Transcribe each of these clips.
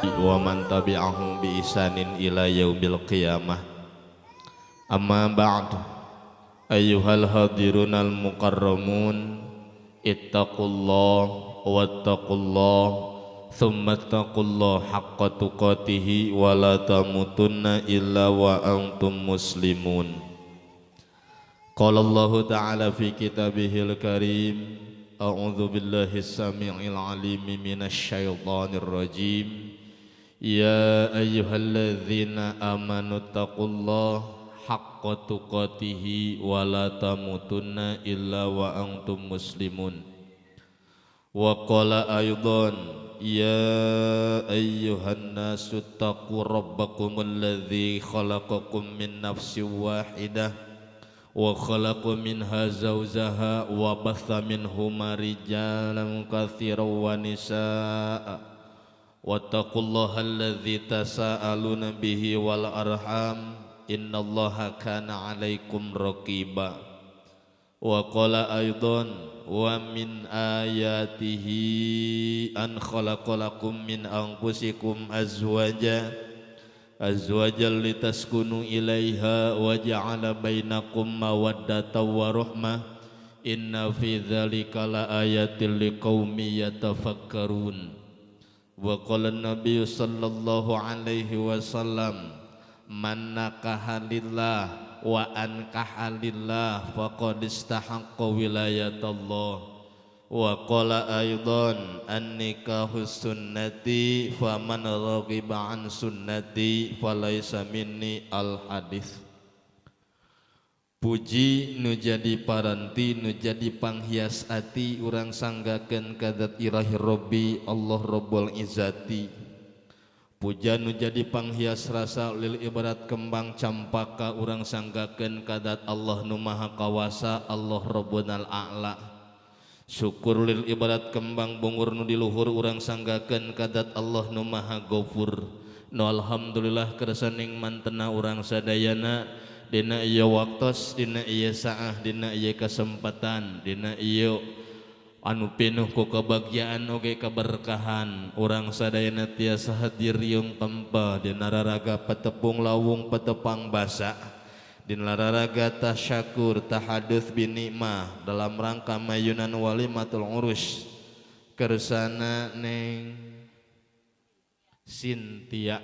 wa man tabi'ahum bi ihsanin ila yaumil qiyamah. Amma ba'd, ayyuhal hadirunal mukarramun, ittaqullah wattaqullah thumma ittaqullah haqqa tuqatihi wa la tamutunna illa wa antum muslimun. Qala Allahu ta'ala fi kitabihil karim, a'udzu billahi samii'il 'aliim minasy syaithaanir rajiim. Ya ayyuhalladzina amanu taqullaha haqqa tuqatihi wa la tamutunna illa wa antum muslimun. Wa qala aidan ya ayyuhan nasu taqu rabbakumul ladzi khalaqakum min nafsin wahidah wa khalaqa minha zawjaha wa batha minhuma rijalan katsiran wa nisaa. Wattaqullaha alladzi tasaaluna bihi wal arham innallaha kana 'alaikum raqiba. Wa qala aidan wa min ayatihi an khalaqalakum min anfusikum azwajan litaskunu ilaiha wa ja'ala bainakum mawaddatan wa rahmah inna fi dzalika laayatil liqaumin yatafakkarun. Wa qala an-nabiy sallallahu alaihi wasallam man nakaha lillah wa ankaha lillah faqad istahaqqa wilayatallah. Wa qala aidan an-nikahu sunnati faman raghiba an sunnati falaysa minni al-hadits. Puji nu jadi paranti nu jadi panghias ati urang sanggakeun ka zat ilahi rabbi Allah rabbul izzati. Puja nu jadi panghias rasa lil ibarat kembang campaka urang sanggakeun ka zat Allah nu maha kawasa Allah rabbunal a'la. Syukur lil ibarat kembang bungur nu di luhur urang sanggakeun ka zat Allah nu maha ghafur. Nu alhamdulillah kersaning mantena urang sadayana dina ieu waktos, dina ieu saah, dina ieu kesempatan, dina ieu anu pinuh ku kebahagiaan oge kaberkahan. Urang sadayana tiasa hadir yung tempa dina raraga patepung lawung patepang basa, dina raraga tasyakur tahadus binikmah dalam rangka mayunan walimatul urus kersana neng Sintia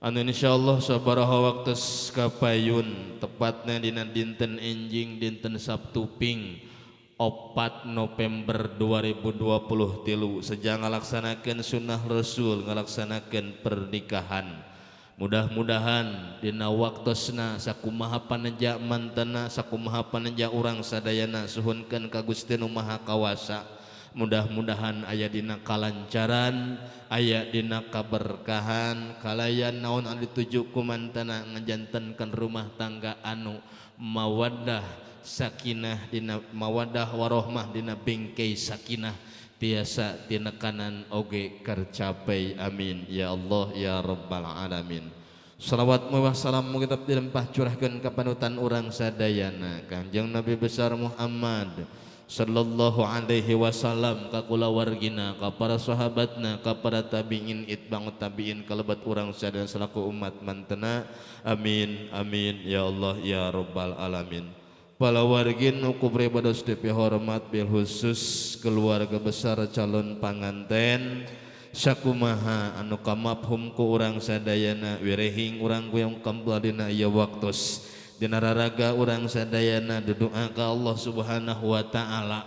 anu insyaallah sabaraha waktos kapayun tepatna dina dinten enjing dinten Sabtu Ping 4 November 2023 sejak ngalaksanakeun sunnah Rasul, ngalaksanakeun pernikahan. Mudah-mudahan dina waktosna sakumaha paneja mantena sakumaha paneja urang sadayana suhunkeun ka Gusti Nu Maha Kawasa. Mudah-mudahan aya dina kalancaran, aya dina kaberkahan, kalayan naon anu dituju ku mantena ngajantenkeun rumah tangga anu mawaddah sakinah, dina mawaddah warahmah, dina bingkai sakinah tiasa tina kanan oge kercapai. Amin ya Allah ya rabbal alamin. Salawat wa salam kita dilempah curahkeun ka panutan urang sadayana Kanjeng Nabi besar Muhammad sallallahu alaihi wasallam, ka kulawargina, ka para sahabatna, ka para tabi'in itbang tabi'in, kalebat urang sadaya selaku umat mantena. Amin amin ya Allah ya rabbal alamin. Palawargin nu kubri bados depi hormat bil khusus keluarga besar calon panganten sakumaha anu kamafhum ku urang sadayana wirehing urang kuyong kambal dina ieu waktos. Dina raraga urang sadayana dudu'a ka Allah Subhanahu wa ta'ala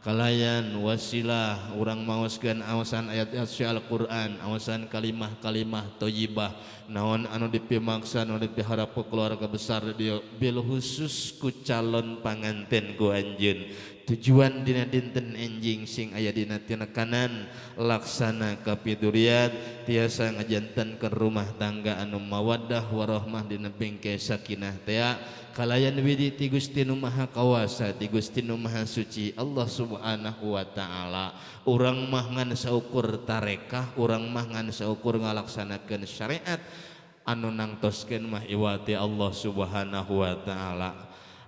kalayan wasilah urang maoskeun awasan ayat-ayat Al-Qur'an, awasan kalimah-kalimah thayyibah naon anu dipimaksa anu diharap ku keluarga besar dia bil khusus ku calon panganten ku anjeun. Tujuan dina dinten enjing sing aya dina tina kanan laksana kapiduriat tiasa ngajantenkeun rumah tangga anu mawaddah warahmah dina bingkai sakinah teh kalayan widi ti Gusti Nu Maha Kawasa, ti Gusti Nu Maha Suci Allah Subhanahu wa ta'ala. Urang mah ngan saukur tarekah, urang mah ngan saukur ngalaksanakeun syariat anu nangtoskeun mah iwati Allah Subhanahu wa ta'ala.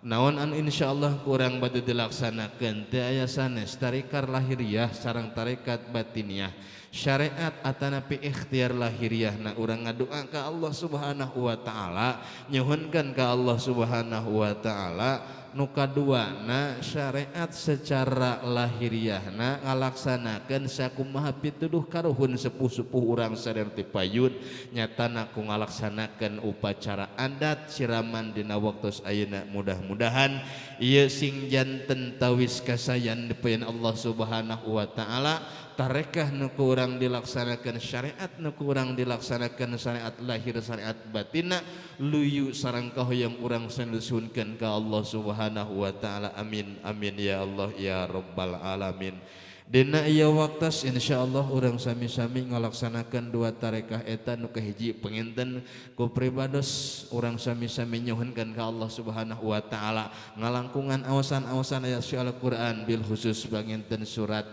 Naon anu insyaallah kurang bade dilaksanakeun teh aya sanes tarekat lahiriah sareng tarekat batiniah. syariat atanapi ikhtiar lahiriahna urang ngadoa ka Allah Subhanahu wa taala nyuhunkeun ka Allah Subhanahu wa taala. Nu kaduana syariat secara lahiriahna ngalaksanakeun sakumaha pituduh karuhun sepuh-sepuh urang sadaya ti payun nyatana ku ngalaksanakeun upacara adat siraman dina waktos ayeuna. Mudah-mudahan ieu sing janten tawis kasayan dipeun Allah Subhanahu wa taala tarekah nu kurang dilaksanakan syariat nu kurang dilaksanakan syariat lahir syariat batina luyu sareng kahoyong urang sanusunkeun ka Allah Subhanahu wa taala. Amin amin ya Allah ya rabbal alamin. Dina ieu waktos insyaallah urang sami-sami ngalaksanakeun dua tarekah eta nu kahiji penginten ku pribados urang sami-sami nyuhunkeun ka Allah Subhanahu wa taala ngalangkungan awasan-awasan ayat Al-Qur'an bil khusus panginten surat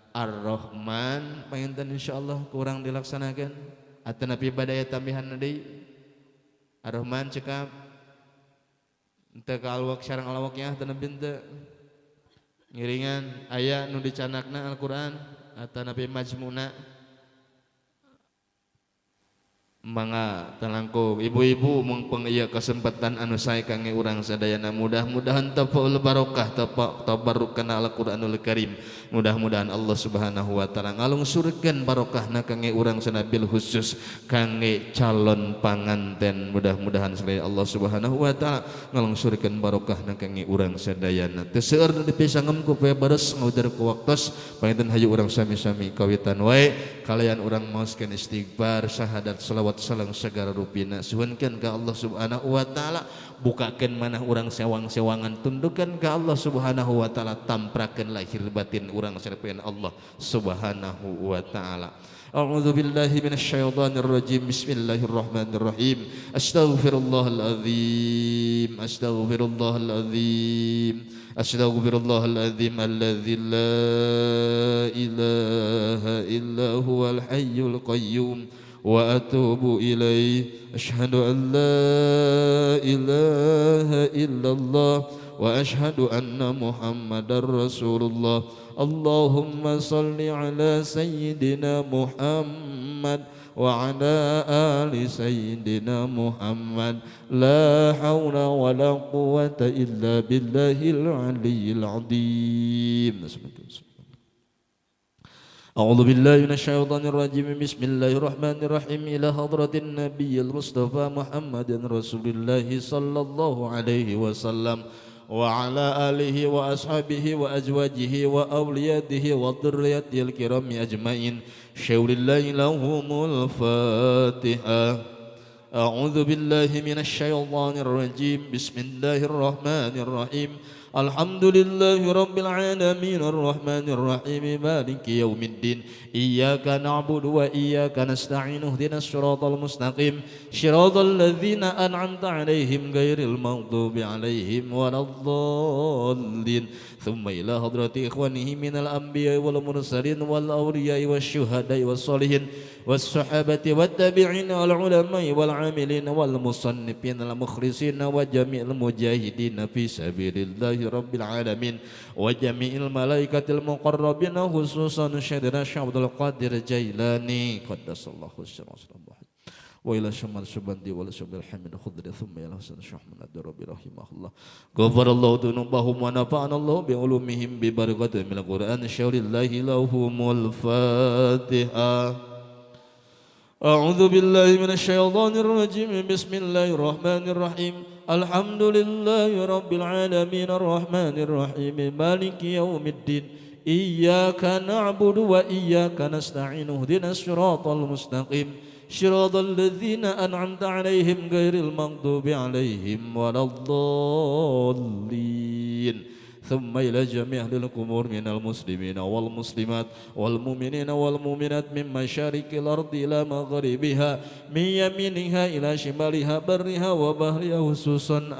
Ar-Rahman panginten insyaallah kurang dilaksanakan atanapi badaya tambihan deui Ar-Rahman cekap teu ka alwaq sareng alwaqnya atanapi teu ngiringan aya nu dicanakna Al-Qur'an atanapi majmuna mangga talangkung ibu-ibu mengpeng ieu kesempatan anu sae kangge urang sadayana mudah-mudahan tafaul barokah tabarrukna Al-Qur'anul Karim. Mudah-mudahan Allah Subhanahu wa taala ngalungsurkeun barokahna kangge urang sanabil khusus kangge calon panganten. Mudah-mudahan sadaya Allah Subhanahu wa taala ngalungsurkeun barokahna kangge urang sadayana. Teu seueur nu dipisangem ku poe baros ngauder ku waktos panginten hayu urang sami-sami kawitan wae kalayan urang maoskeun istighfar syahadat salawat salam segala rupina suhunkeun ka Allah Subhanahu wa taala bukakeun manah urang sewang-sewangan tundukeun ka Allah Subhanahu wa taala tamprakeun lahir batin urang sarepeun Allah Subhanahu wa taala. A'udzu billahi minasyaitonir rajim. Bismillahirrahmanirrahim. Astaghfirullahal azim. Astaghfirullahal azim. Astaghfirullahal azim alladzi la ilaha illa huwal hayyul qayyum wa atubu ilaih. Asyhadu an la ilaha illallah wa asyhadu anna Muhammadar Rasulullah. Allahumma salli ala sayyidina Muhammad wa ala ali sayyidina Muhammad. La hawla wa la quwwata illa billahil aliyyil azim. أعوذ بالله من الشيطان الرجيم. بسم الله الرحمن الرحيم. إلى حضرة النبي المصطفى محمد رسول الله صلى الله عليه وسلم وعلى آله وأصحابه وأزواجه وأولياته وذريته الكرام أجمعين. شاور الله لهم الفاتحة. أعوذ بالله من الشيطان الرجيم. بسم الله الرحمن الرحيم. الحمد لله رب العالمين الرحمن الرحيم مالك يوم الدين. إياك نعبد وإياك نستعين اهدنا الصراط المستقيم صراط الذين أنعمت عليهم غير المغضوب عليهم ولا الضالين. ثم إلى حضرة إخوانه من الأنبياء والمرسلين والأولياء والشهداء والصالحين والصحابة والتابعين والعلماء والعاملين والمصنفين المخلصين وجميع المجاهدين في سبيل الله رب العالمين وجميع الملائكة المقربين خصوصا سيدنا الشيخ عبد القادر الجيلاني قدس الله سره وإلى شمال سبندي ولا سبيل الحمد خضر ثم إلى حسن الشيخ من الدربي رحمه الله غفر الله ذنوبهم ونفعنا الله بعلومهم ببركة من القرآن شاور الله لهم الفاتحة. أعوذ بالله من الشيطان الرجيم. بسم الله الرحمن الرحيم. الحمد لله رب العالمين الرحمن الرحيم مالك يوم الدين. إياك نعبد وإياك نستعين اهدنا الصراط المستقيم صراط الذين أنعمت عليهم غير المغضوب عليهم ولا الضالين. ثم إلى جميع أهل القبور من المسلمين والمسلمات والمؤمنين والمؤمنات من مشارق الأرض إلى مغربها من يمينها إلى شمالها برها وبحرها خصوصا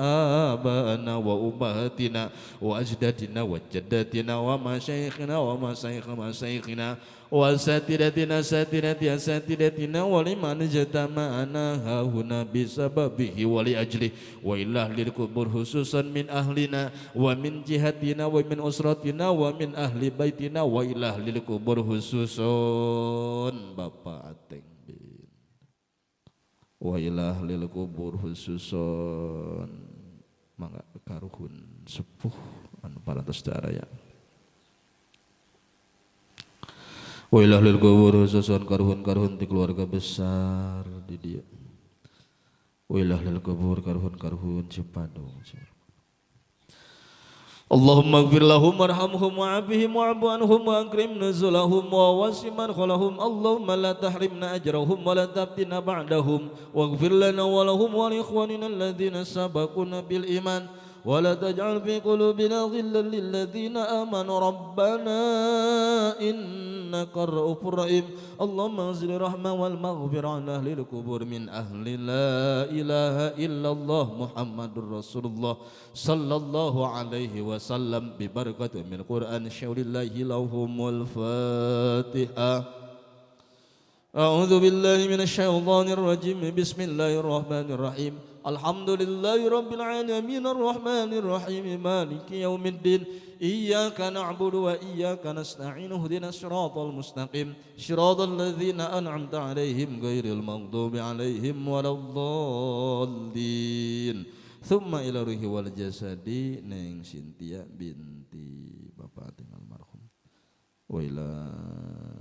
آباءنا وأمهاتنا وأجدادنا وجداتنا ومشايخنا ومشايخ مشايخنا وأساتذتنا أساتذتنا ولمن اجتمعنا هاهنا بسببه ولأجله وإلى أهل القبور خصوصا من أهلنا ومن جهتنا ومن أسرتنا ومن أهل بيتنا وإلى أهل القبور خصوصا Bapak Ateng wa ila ahlil kubur khususon mangga karuhun sepuh anu parantos daraya wa ila ahlil kubur khususon karuhun di keluarga besar di dia wa ila ahlil kubur karuhun Cipadung Allahumma ighfir lahum warhamhum wa'afihim wa'fu anhum wa akrim nuzulahum wa wasi' madkhalahum Allahumma la tahrimna ajrahum wa la taftina ba'dahum waghfir lana wa lahum wa li ikhwanina alladhina sabaquna bil iman wa la taj'al fi qulubina ghillan lil ladzina amanu rabbana innaka ra'ufur rahim Allahumma anzil rahmah wal maghfirah ala ahlil kubur min ahli la ilaha illallah Muhammadur Rasulullah sallallahu alaihi wasallam bi barakati min Qur'an syaulillahi lahumul Fatihah A'udzu billahi minasy syaithanir rajim bismillahirrahmanirrahim Alhamdulillahi rabbil alamin arrahmanir rahim maliki yaumiddin iyyaka na'budu wa iyyaka nasta'in ihdinas siratal mustaqim siratal ladzina an'amta 'alaihim ghairil maghdubi 'alaihim waladdallin thumma ila ruhi wal jasadi neng Sintia binti Bapak Ating almarhum wa ila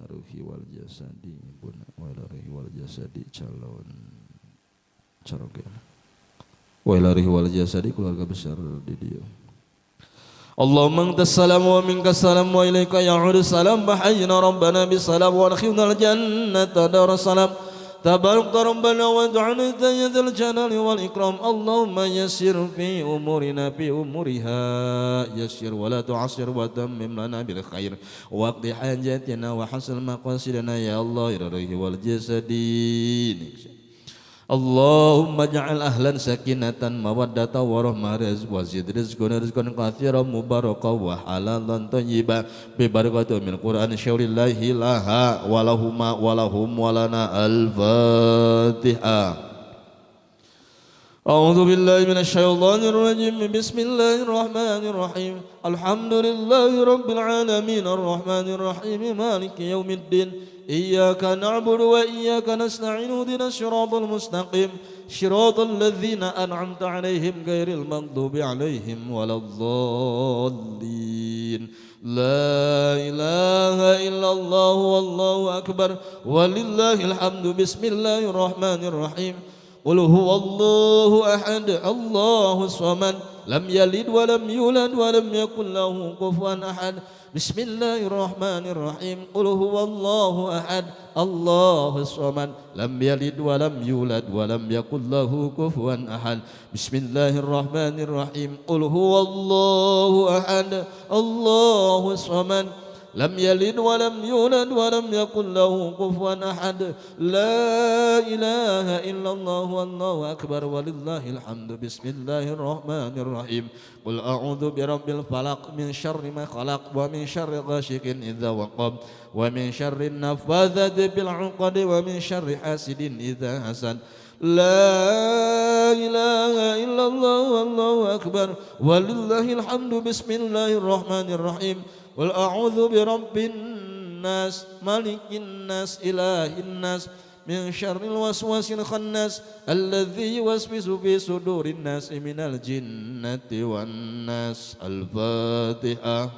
ruhi wal jasadi buna wa ila ruhi wal jasadi calon carogen wa ila ruhi wal jasadi keluarga besar di dia Allahumma antas salam wa minkas salam wa ilaika ya'udu salam bahayyina rabbana bisalam wa akhirna al jannata darussalam tabarak rabbana wa du'ana tayyidul jalali wal ikram Allahumma yassir fi umurina fi umuriha yassir wa la tu'assir wa tammim lana bil khair waqdi hajatina wa hasil maqasidina ya Allah ya ruhi wal jasadi Allahumma ja'al ahlan sakinatan mawaddatan warahmah wa zid rizqana rizqan katsiran mubarakan wa halalan thayyiban bi barakati min Qur'an syaulillahi laha wa lahuma wa lahum wa lana al-Fatihah A'udzu billahi minasy syaithanir rajim bismillahir rahmanir rahim alhamdulillahi rabbil alamin arrahmanir rahim maliki yaumiddin إياك نعبد وإياك نستعين اهدنا الصراط المستقيم صراط الذين أنعمت عليهم غير المغضوب عليهم ولا الضالين لا إله إلا الله والله أكبر ولله الحمد بسم الله الرحمن الرحيم قل هو الله أحد الله الصمد لم يلد ولم يولد ولم يكن له كفوا أحد بسم الله الرحمن الرحيم قل هو الله أحد الله الصمد لم يلد ولم يولد ولم يكن له كفوا أحد بسم الله الرحمن الرحيم قل هو الله أحد الله الصمد لم يلد ولم يولد ولم يكن له كفوا أحد لا إله إلا الله والله أكبر ولله الحمد بسم الله الرحمن الرحيم قل أعوذ برب الفلق من شر ما خلق ومن شر غاشق إذا وقب ومن شر النفاثات بالعقد ومن شر حاسد إذا حسد لا إله إلا الله والله أكبر ولله الحمد بسم الله الرحمن الرحيم قل أعوذ برب الناس ملك الناس إله الناس من شر الوسواس الخناس الذي يوسوس في صدور الناس من الجنة والناس الفاتحة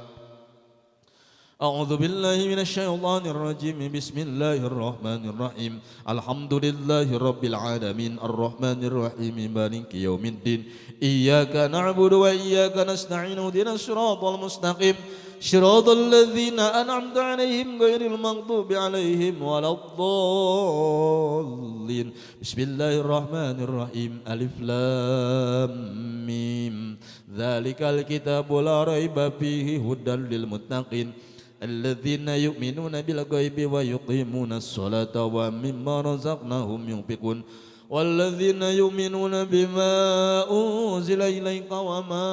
أعوذ بالله من الشيطان الرجيم بسم الله الرحمن الرحيم الحمد لله رب العالمين الرحمن الرحيم مالك يوم الدين إياك نعبد وإياك نستعين اهدنا الصراط المستقيم صراط الذين أنعمت عليهم غير المغضوب عليهم ولا الضالين بسم الله الرحمن الرحيم ألف لام ميم ذلك الكتاب لا ريب فيه هدى للمتقين الذين يؤمنون بالغيب ويقيمون الصلاة ومما رزقناهم ينفقون والذين يؤمنون بما أنزل إليك وما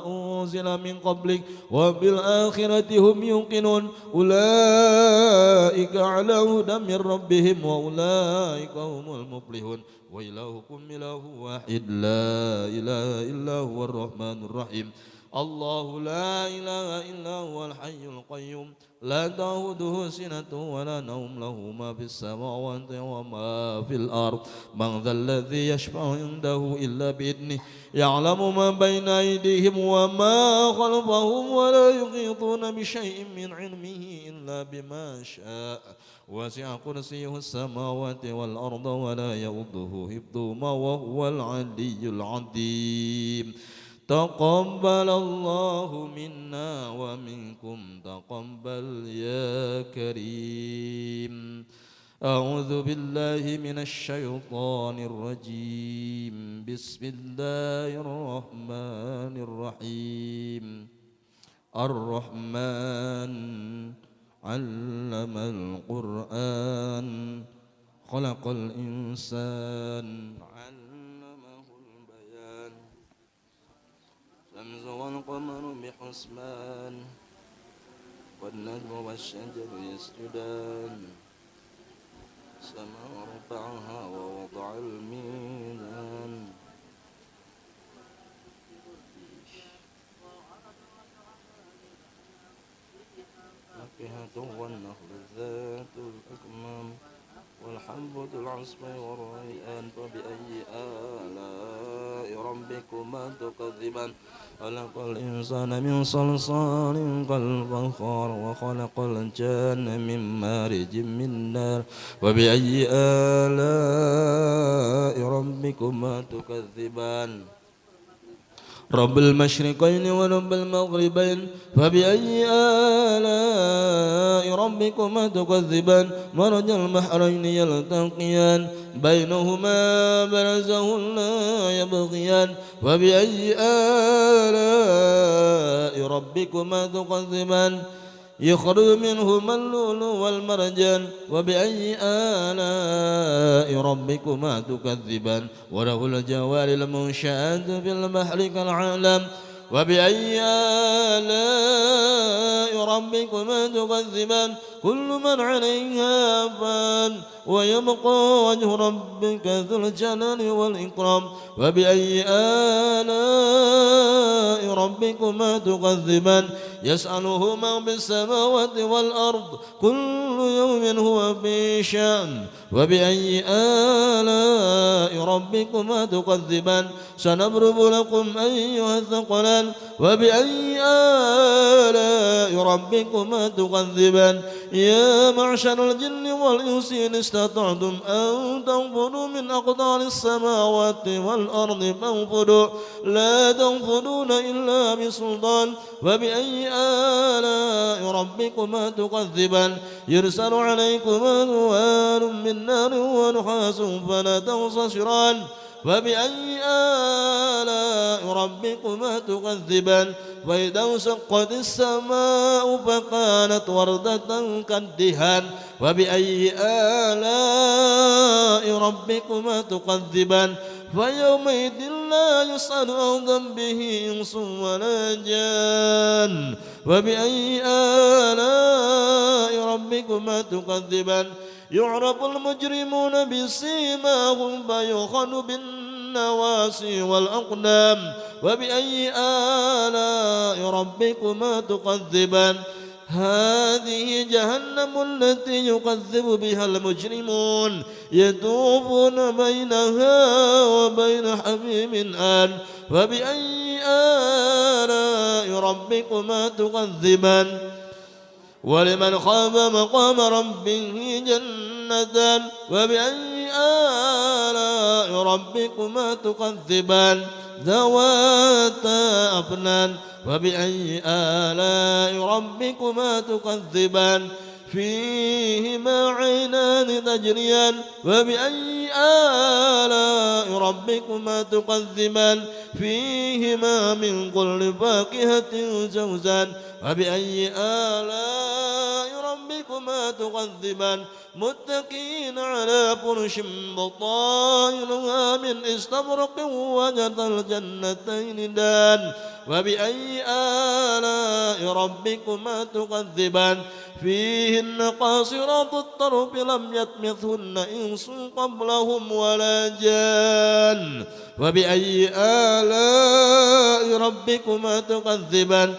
أنزل من قبلك وبالآخرة هم يوقنون أولئك على هدى من ربهم وأولئك هم المفلحون وإلهكم إله واحد لا إله إلا هو الرحمن الرحيم الله لا إله إلا هو الحي القيوم لا تأخذه سنة ولا نوم له ما في السماوات وما في الأرض من ذا الذي يشفع عنده إلا بإذنه يعلم ما بين أيديهم وما خلفهم ولا يحيطون بشيء من علمه إلا بما شاء وسع كرسيه السماوات والأرض ولا يؤوده حفظهما وهو العلي العظيم تقبل الله منا ومنكم تقبل يا كريم أعوذ بالله من الشيطان الرجيم بسم الله الرحمن الرحيم الرحمن علم القرآن خلق الإنسان علمه البيان الشمس والقمر بحسبان والنجم والشجر يسجدان السماء رفعها ووضع الميزان فاكهة والنخل ذات الأكمام والحب ذو العصف والريحان فبأي آلاء ربكما تكذبان خلق الإنسان من صلصال كالفخار وخلق الجان من مارج من نار وبأي آلاء ربكما تكذبان رب المشرقين ورب المغربين فبأي آلاء ربكما تكذبان مرج البحرين يلتقيان بينهما برزخ لا يبغيان فبأي آلاء ربكما تكذبان يخرج منهما اللؤلؤ والمرجان وبأي آلاء ربكما تكذبان وله الجوار المنشآت في البحر كالأعلام وبأي آلاء ربكما تكذبان كل من عليها فان ويبقى وجه ربك ذو الجلال والإكرام وبأي آلاء ربكما تكذبان يسأله من في السماوات والأرض كل يوم هو في شأن وبأي آلاء ربكما تكذبان سنضرب لكم أيها الثقلان وبأي آلاء ربكما تكذبان يا معشر الجن والإنس إن استطعتم أن تنفذوا من أقطار السماوات والأرض فانفذوا لا تنفذون إلا بسلطان وبأي آلاء ربكما تكذبان يرسل عليكما نوال من نار ونحاس فلا تنتصران وبأي آلاء ربكما تكذبان وإذا انشقت السماء فكانت وردة كالدهان وبأي آلاء ربكما تكذبان فيومئذ لا يسأل عن ذنبه إنس ولا جان وبأي آلاء ربكما تكذبان يعرف المجرمون بسيماهم فيؤخذ بالنواصي والأقدام وبأي آلاء ربكما تكذبان هذه جهنم التي يكذب بها المجرمون يطوفون بينها وبين حميم آن وبأي آلاء ربكما تكذبان ولمن خاف مقام ربه جنتان وبأي آلاء ربكما تكذبان ذواتا أفنان وبأي آلاء ربكما تكذبان فيهما عينان تجريان وبأي آلاء ربكما تكذبان فيهما من كل فاكهة زوجان وبأي آلاء ربكما ربكما تكذبان متكئين على فرش بطائنها من استبرق وجنى الجنتين دان فبأي آلاء ربكما تكذبان فيهن قاصرات الطرف لم يطمثهن إنس قبلهم ولا جان وبأي آلاء ربكما تكذبان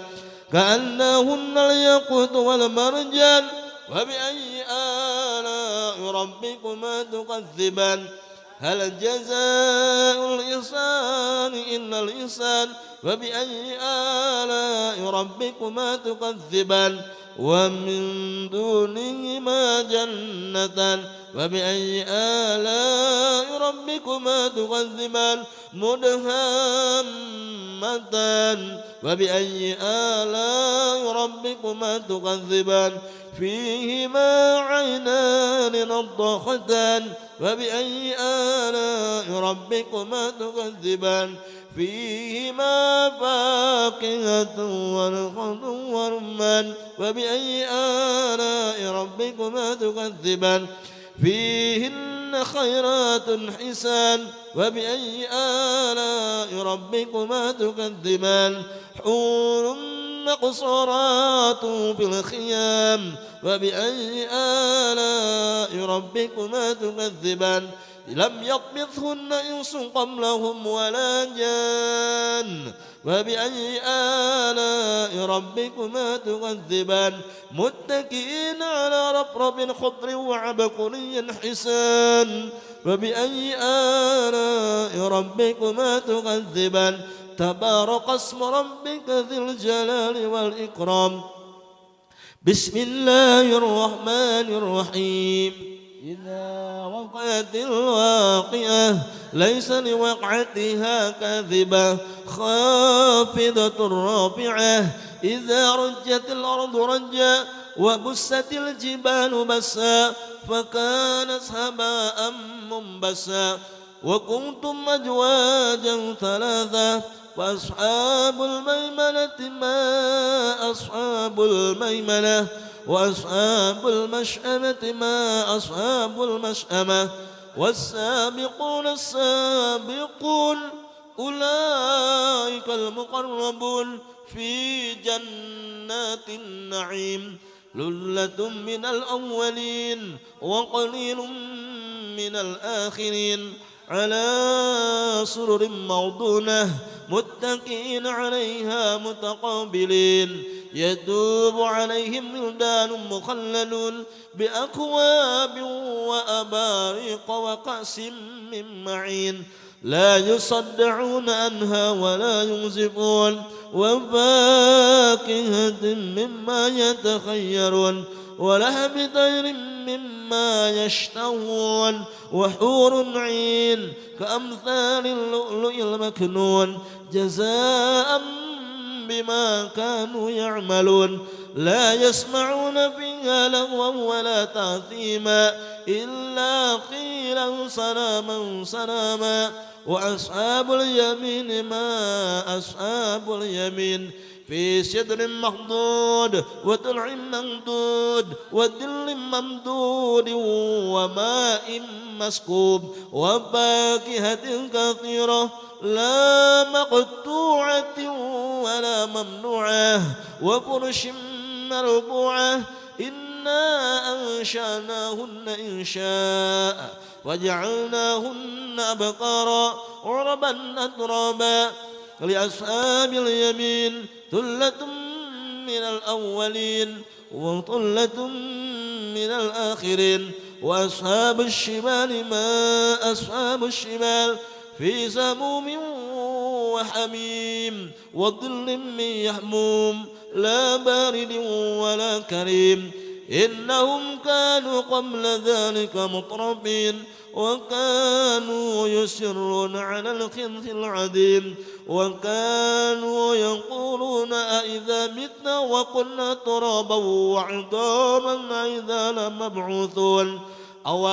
كأنهن الياقوت والمرجان وبأي آلاء ربكما تكذبان هل جزاء الإحسان إلا الإحسان وبأي آلاء ربكما تكذبان ومن دونهما جنتان وبأي آلاء ربكما تكذبان مدهامتان وبأي آلاء ربكما تكذبان فيهما عينان نضاختان وبأي آلاء ربكما تكذبان فيهما فاكهة ونخل ورمان وبأي آلاء ربكما تكذبان فيهن خيرات حسان وبأي آلاء ربكما تكذبان حور مقصورات في الخيام وبأي آلاء ربكما تكذبان لم يطمثهن إنس قبلهم ولا جان وبأي آلاء ربكما تكذبان متكئين على رفرف خضر وعبقري حسان وبأي آلاء ربكما تكذبان تبارك اسم ربك ذي الجلال والإكرام بسم الله الرحمن الرحيم إذا وقعت الواقعة ليس لوقعتها كاذبة خافضة رافعة إذا رجت الأرض رجا وبست الجبال بسا فكانت هباء منبسا وكنتم أزواجا ثلاثة وأصحاب الميمنة ما أصحاب الميمنة وأصحاب المشأمة ما أصحاب المشأمة والسابقون السابقون أولئك المقربون في جنات النعيم ثلة من الأولين وقليل من الآخرين على سرر موضونة متكئين عليها متقابلين يدوب عليهم ولدان مخللون بأكواب وأباريق وكأس من معين لا يصدعون عنها ولا ينزفون وفاكهة مما يتخيرون ولحم طير مما يشتهون وحور عين كأمثال اللؤلؤ المكنون جزاء بما كانوا يعملون لا يسمعون فيها لغوا ولا تأثيما إلا قيلا سلاما سلاما وأصحاب اليمين ما أصحاب اليمين في سدر مخضود وطلع ممدود وظل ممدود وماء مسكوب وفاكهة كثيرة لا مقطوعة ولا ممنوعة وفرش مرفوعة إنا أنشأناهن إنشاء وجعلناهن أبكارا عربا أترابا لأصحاب اليمين ثلة من الأولين وثلة من الآخرين وأصحاب الشمال ما أصحاب الشمال في سموم وحميم وظل من يحموم لا بارد ولا كريم إنهم كانوا قبل ذلك مترفين وكانوا يسرون على الخبث العظيم وكانوا يقولون أئذا متنا وكنا ترابا وعظاما أئذا لمبعوثون أو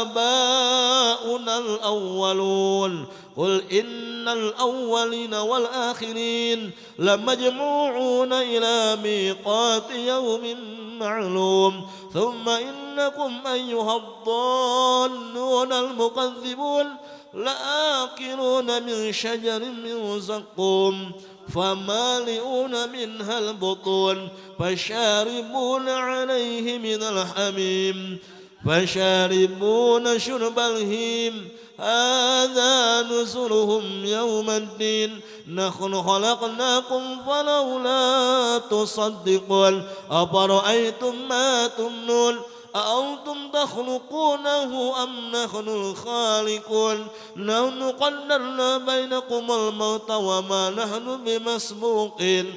آباؤنا الأولون قل إن الأولين والآخرين لمجموعون إلى ميقات يوم معلوم ثم إنكم أيها الضالون المكذبون لآكلون من شجر من زقوم فمالئون منها البطون فشاربون عليه من الحميم فشاربون شرب الهيم هذا نزلهم يوم الدين نحن خلقناكم فلولا تصدقون أفرأيتم ما تمنون أأنتم تخلقونه أم نحن الخالقون نحن قدرنا بينكم الموت وما نحن بمسبوقين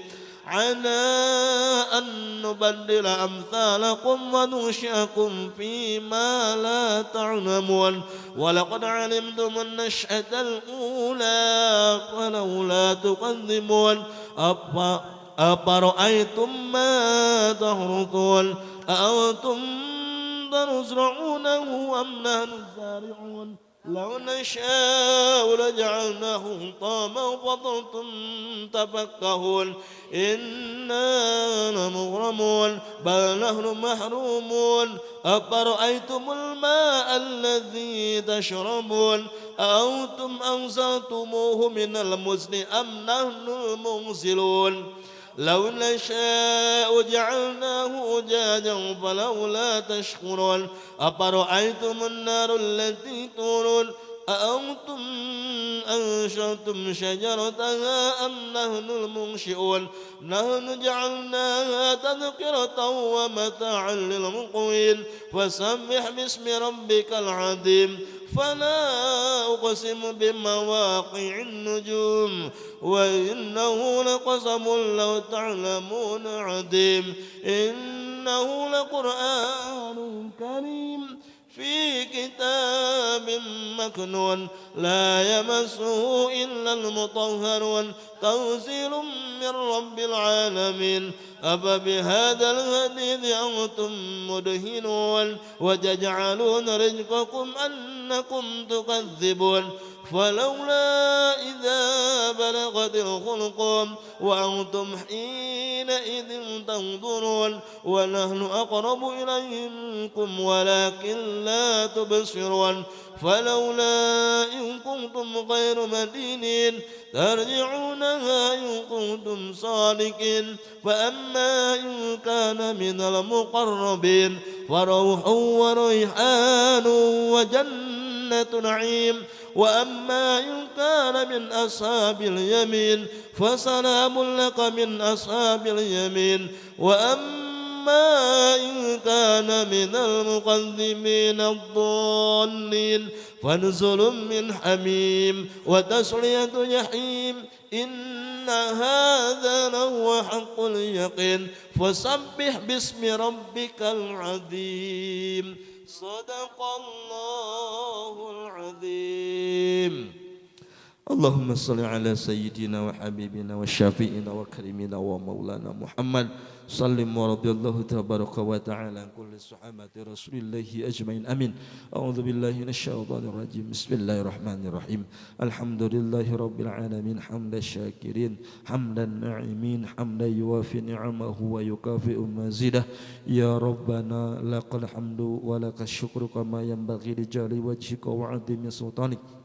على أن نبدل أمثالكم وننشئكم فيما لا تعلمون ولقد علمتم النشأة الأولى فلولا تكذبون أفرأيتم ما تحرثون أأنتم تزرعونه أم نحن الزارعون لو نشاء لجعلناه طاما فظلتم تفكهون إنا لمغرمون بل نحن محرومون أفرأيتم الماء الذي تشربون أأنتم أنزلتموه من المزن أم نحن المنزلون لو نشاء جعلناه أجاجا فلولا تشكرون أفرأيتم النار التي تورون أأنتم أنشأتم شجرتها أم نحن المنشئون نحن جعلناها تذكرة ومتاعا للمقوين فسبح باسم ربك العظيم فلا أقسم بمواقع النجوم وإنه لقسم لو تعلمون عظيم إنه لقرآن كريم في كتاب مكنون لا يمسه إلا المطهرون تنزيل من رب العالمين أفبهذا الحديث أنتم مدهنون وتجعلون رزقكم أنكم تكذبون فلولا إذا بلغت الحلقوم وأنتم حينئذ تنظرون ونحن أقرب إليه منكم ولكن لا تبصرون فلولا إن كنتم غير مدينين ترجعونها إن كنتم صادقين فأما إن كان من المقربين فروح وريحان وجنة نعيم وأما إن كان من أصحاب اليمين فسلام لك من أصحاب اليمين وأما إن كان من المقدمين الضالين فنزل من حميم وتسلية جحيم إن هذا لهو حق اليقين فسبح باسم ربك العظيم صدق الله العظيم اللهم صل على سيدنا وحبيبنا وشافينا وكريمنا ومولانا محمد سلم ورضي الله تبارك وتعالى عن كل صحابة رسول الله أجمعين آمين أعوذ بالله من الشيطان الرجيم بسم الله الرحمن الرحيم الحمد لله رب العالمين حمد الشاكرين حمد الناعمين حمدا يوافي نعمه ويكافئ مزيده يا ربنا لك الحمد ولك الشكر كما ينبغي لجلال وجهك وعظيم سلطانك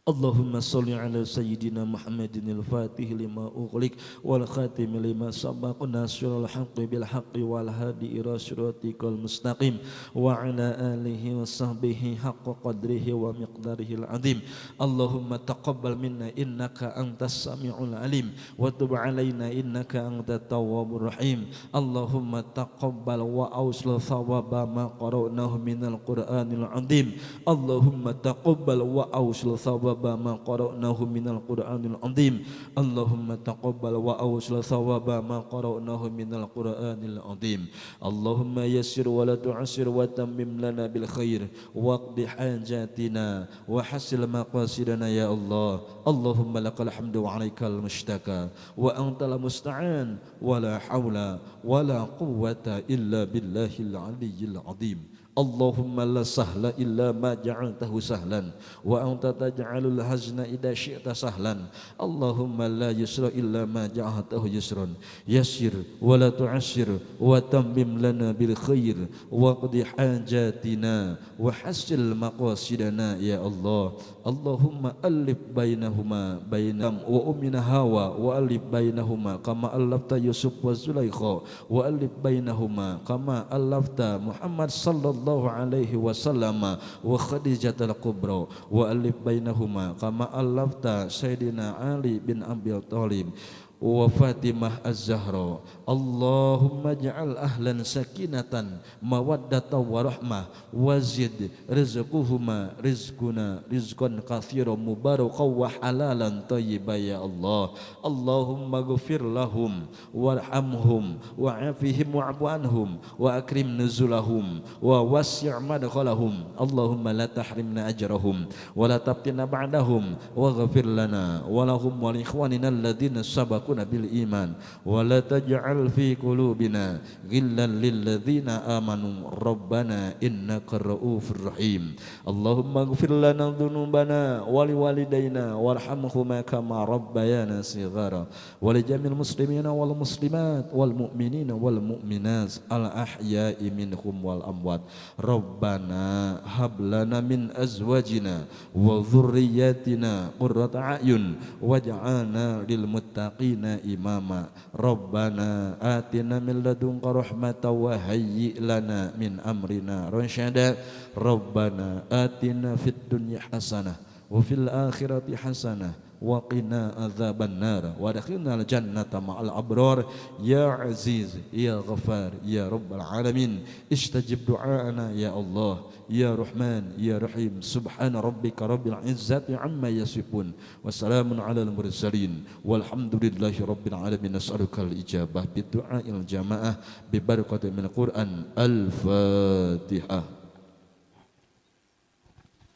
اللهم صل على سيدنا محمد الفاتح لما أغلق والخاتم لما سبق ناصر الحق بالحق والهادي إلى صراطك المستقيم وعلى آله وصحبه حق قدره ومقداره العظيم اللهم تقبل منا إنك أنت السميع العليم وتب علينا إنك أنت التواب الرحيم اللهم تقبل وأوصل ثواب ما قرأناه من القرآن العظيم اللهم تقبل وأوصل ثواب ما قرأناه من القرآن العظيم اللهم تقبل وأوصل ثواب ما قرأناه من القرآن العظيم اللهم يسر ولا تعسر وتمم لنا بالخير واقض حاجاتنا وحسن مقاصدنا يا الله اللهم لك الحمد وعليك المشتكى وأنت المستعان ولا حول ولا قوة إلا بالله العلي العظيم Allahumma la sahla illa ma ja'altahu sahlan wa anta taj'alul hazna idza syi'ta sahlan. Allahumma la yusra illa ma ja'altahu yusran. Yassir wa la tu'assir wa tammim lana bil khair wa qdi hajatina wa hassil maqasidana ya Allah. Allahumma alif bainahuma bainam wa ummina Hawa wa alif bainahuma kama alafta Yusuf wa Zulaikha wa alif bainahuma kama alafta Muhammad sallallahu alaihi wasallam wa Khadijatul Kubra wa alif bainahuma kama alafta Sayyidina Ali bin Abi Thalib wa Fatimah Az-Zahra. Allahumma ja'al ahlan sakinatan mawaddatan wa rahmah wazid rizquhuma rizquna rizqan katsiran mubarakan wa halalan thayyiban ya Allah. Allahumma ghfir lahum warhamhum wa'afihim wa'fu anhum wa akrim nuzulahum wa wasi' madkhalahum. Allahumma la tahrimna ajrahum wa la tabtina ba'dahum wa ghfir lana wa lahum wa li ikhwanina alladhina sabaquna bil iman wa la taj'al fi qulubina ghillan lil ladzina amanu rabbana innaka ra'ufur rahim. Allahumma ighfir lana dhunubana wa li walidayna warhamhuma kama rabbayana shighara wa li jamil muslimina wal muslimat wal mu'minina wal mu'minat al ahya'i minhum wal amwat. Rabbana hab lana min azwajina wa dhurriyyatina qurrata a'yun waj'alna lil muttaqina imama. Rabbana atina min ladunka rahmatan wa hayyi lana min amrina rasyada. Rabbana atina fid dunya hasanah wa fil akhirati hasanah wa qina adzabannar wa adkhilnal jannata ma'al abrar ya aziz ya ghafar ya rabbal alamin. Istajib du'aana ya Allah ya Rahman ya Rahim. Subhana rabbika rabbil izzati amma yasifun wa salamun alal mursalin walhamdulillahi rabbil alamin. Nas'alukal ijabah bidu'ail jamaah bi barakati min Qur'an. Al-Fatihah.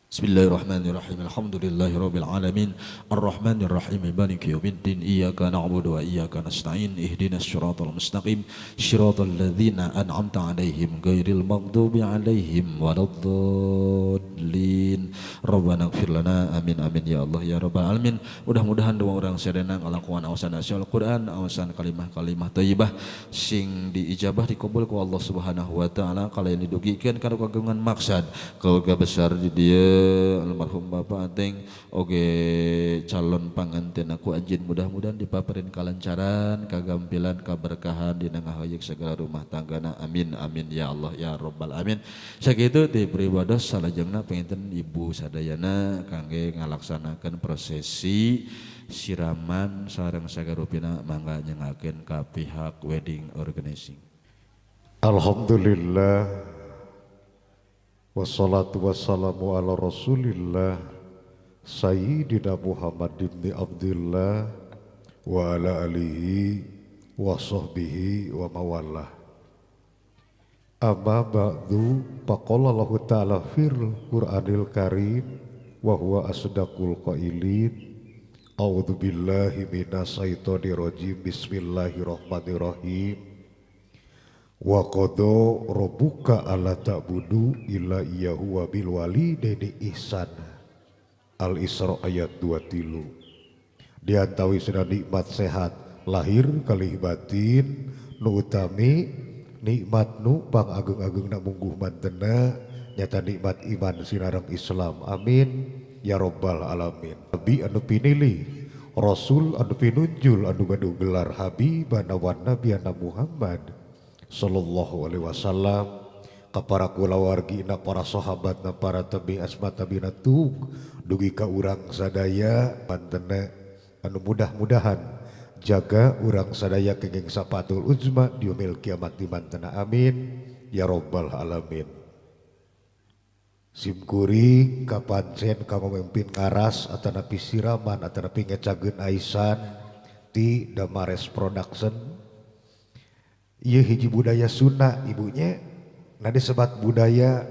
Bismillahirrahmanirrahim. Alhamdulillahirabbil alamin. Arrahmanir rahim. Maliki yaumiddin. Iyyaka na'budu wa iyyaka nasta'in. Ihdinas siratal mustaqim. Shiratal ladzina an'amta 'alaihim ghairil maghdubi 'alaihim waladdallin. Rabbana ighfir lana. Amin amin ya Allah ya rabbal alamin. Mudah-mudahan dua orang sedena ngalakuan awasan asyal Quran, awasan kalimah-kalimah thayyibah sing diijabah dikabul ku Allah Subhanahu wa taala. Kalian didugikeun kana kagungan maksad keluarga besar di dieu almarhum Bapak Ateng oge calon panganten aku anjeun mudah-mudahan dipaparin kalancaran kagampilan kaberkahan dina ngahoyek segala rumah tanggana. Amin amin ya Allah ya rabbal alamin. Sakitu ti pribados salajengna penginten ibu sadayana kangge ngalaksanakeun prosesi siraman sareng sagarupina mangga nyengakeun ka pihak wedding organizing. Alhamdulillah wassalatu wassalamu ala rasulillah Sayyidina Muhammad ibn Abdullah wa ala alihi wa sahbihi wa mawalah. Amma ba'du faqala Allah ta'ala fil Qur'anil Karim wa huwa asdaqul qailin. A'udzu billahi minas syaitonir rajim. Bismillahirrahmanirrahim. Wa qada rabbuka alla ta'budu illa iyyahu wa bil walidaini ihsana. Al-Isra ayat 23. Diantawi sina nikmat sehat lahir kalih batin nu utami nikmat nu pangageng-agengna mungguh mantena nyata nikmat iman sinareng Islam. Amin ya rabbal alamin. Nabi anu pinilih, Rasul anu pinunjul anu gadu gelar Habibana wa Nabiyana Muhammad sallallahu alaihi wasallam, ka para kulawargina, para sahabatna, para tabi asma tabiina tug dugi ka urang sadaya mantena anu mudah-mudahan jaga urang sadaya kenging sapatul uzma di yaumil kiamat di mantena. Amin ya rabbal alamin. Simkuring kapancen ka memimpin ngaras atanapi siraman atanapi ngecageun aisan ti Damares Production. Ieu hiji budaya Sunda ibunya nade sebat budaya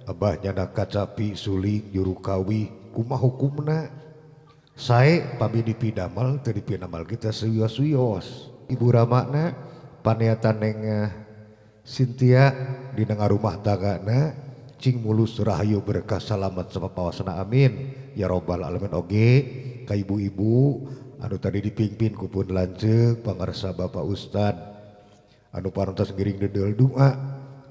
abahnya nak kacapi suling juru kawi kumaha hukumna sae pami dipidamal teu dipinamal kita suyos-suyos. Ibu ramana paneatan neng Sintia dina ngarumah tanggana cing mulus rahayu berkah salamet sapapawasana amin ya robbal alamin oge ka ibu-ibu anu tadi dipimpin ku pun lanceuk pangarsa Bapak Ustad anu parantos ngiring dedel doa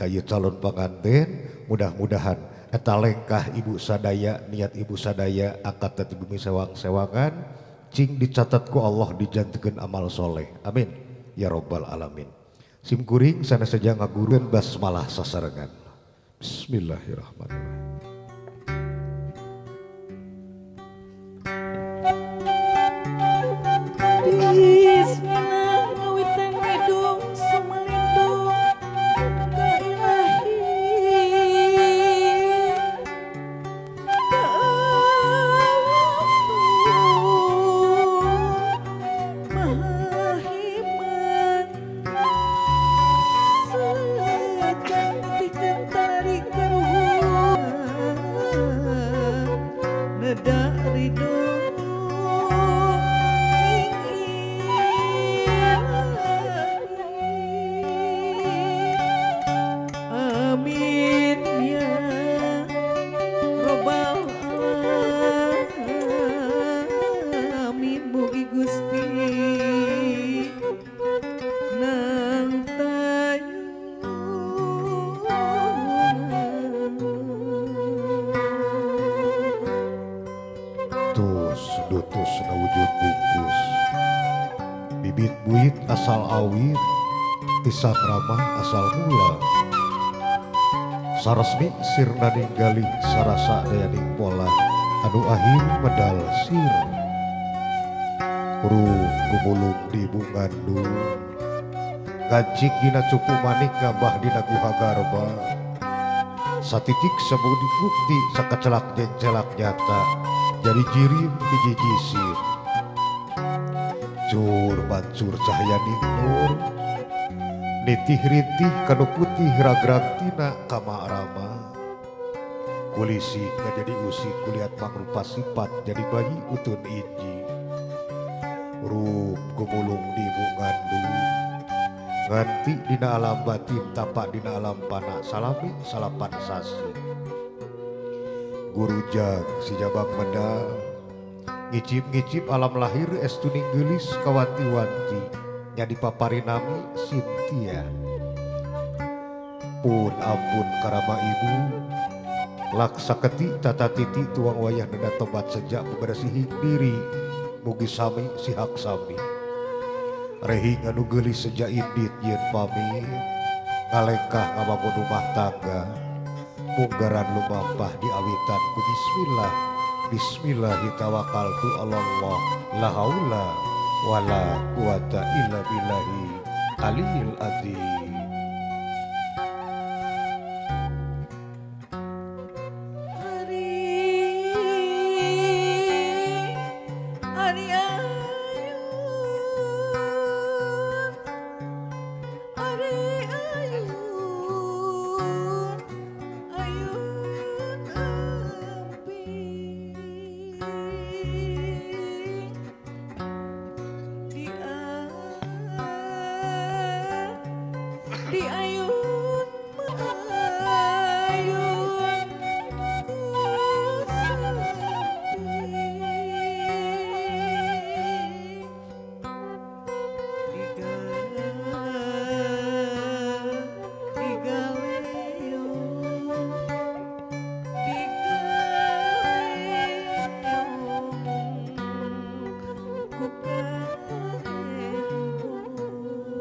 ka ieu calon panganten mudah-mudahan eta lengkah ibu sadaya niat ibu sadaya angkat tati bumi sewang-sewangan cing dicatat ku Allah dijantekeun amal soleh amin ya robbal alamin. Sim kuring sana saja ngaguruan basmalah sasarengan. Bismillahirrahmanirrahim. Bismillah ngawitan ngedung sumalindung ka ilahi ka Maha Himan sejak netikeun tari karuhun neda ridho amin ya robbal alamin mugi Gusti nang Tus dutus na wujud bungkus bibit buit asal awit tisak ramah asal mula sarasmi sirna ninggali sarasa dayaning pola anu akhir medal sir gumulung di bungandung gancik dina cupu manik ngabah dina guha garba satitik sabudi bukti sakacelak jencelak nyata jadi jirim hiji jisir cur bancur cahaya nur nitih ritih kanu putih ragrag tina kama rama kulisi jadi usik kulihat mangrupa sifat jadi bayi utun inji rup gumulung di bungandung nganti dina alam batin tapak dina alam pana salami salapan sasi guru jag si jabang medal ngicip-ngicip alam lahir estuning gelis kawanti-wanti nya dipaparinami Sintia pun ampun karama ibu laksa keti tata titi tuang wayah nenda tobat sejak bebersihing diri mugi sami sihak sami rehing anu gelis sejak indit yen pamit ngalengkah ngabangun rumah tangga munggaran lumampah diawitan ku bismillah bismillahi tawakkaltu ala Allah la haula wala quwata illa billahi aliyil azim.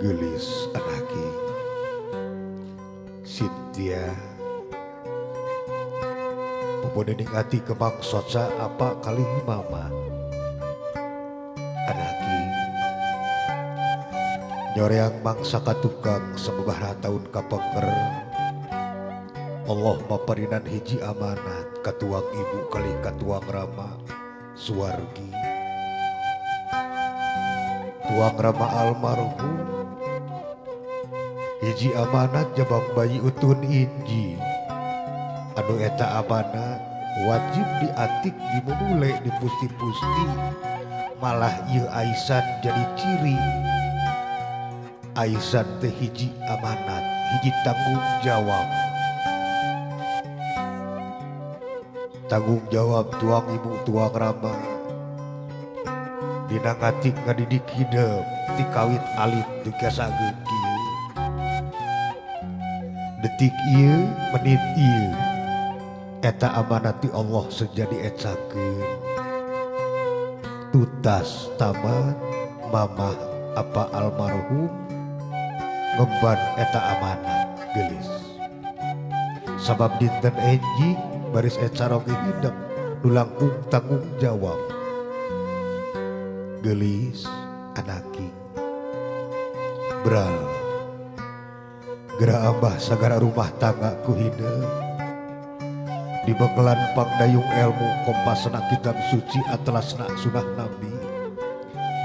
Gelis anaki Sintia pemunening hati kemang soca apa kali mama anaki nyoreang mangsa katukang semebah tahun kapengker Allah maparinan hiji amanat katuang ibu kali katuang rama suwargi tuang rama almarhum hiji amanat jabang bayi utun inji anu eta amanat wajib diatik dimulai dipusti-pusti malah ieu aisan jadi ciri aisan teh hiji amanat hiji tanggung jawab tanggung jawab tuang ibu tuang rama dina ngatik ngadidik hidup ti kawit alit teu kasageuk kieu detik ieu menit ieu eta amanat ti Allah sejadi ecakeun tutas tamat mamah apa almarhum ngemban eta amanat gelis sabab dinten enjing baris ecaroge hidup nu langkung tanggung jawab gelis anaki beral gera abah sagara rumah tangga ku hidup di bekelan pangdayung ilmu kompasna kitab suci atlasna sunah nabi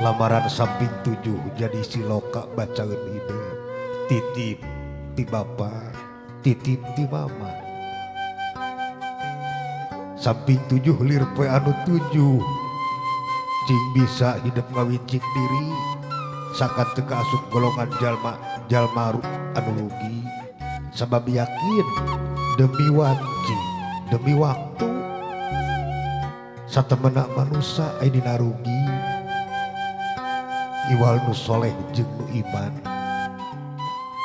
lamaran samping 7 jadi siloka bacaeun hidup titip ti bapa titip ti mama samping 7 lir poe anu 7 cing bisa hidup ngawicik diri sakan teu kaasup golongan jalma anu rugi sabab yakin demi wanci demi waktu satemena manusia aya dina rugi iwal nu soleh jeung nu iman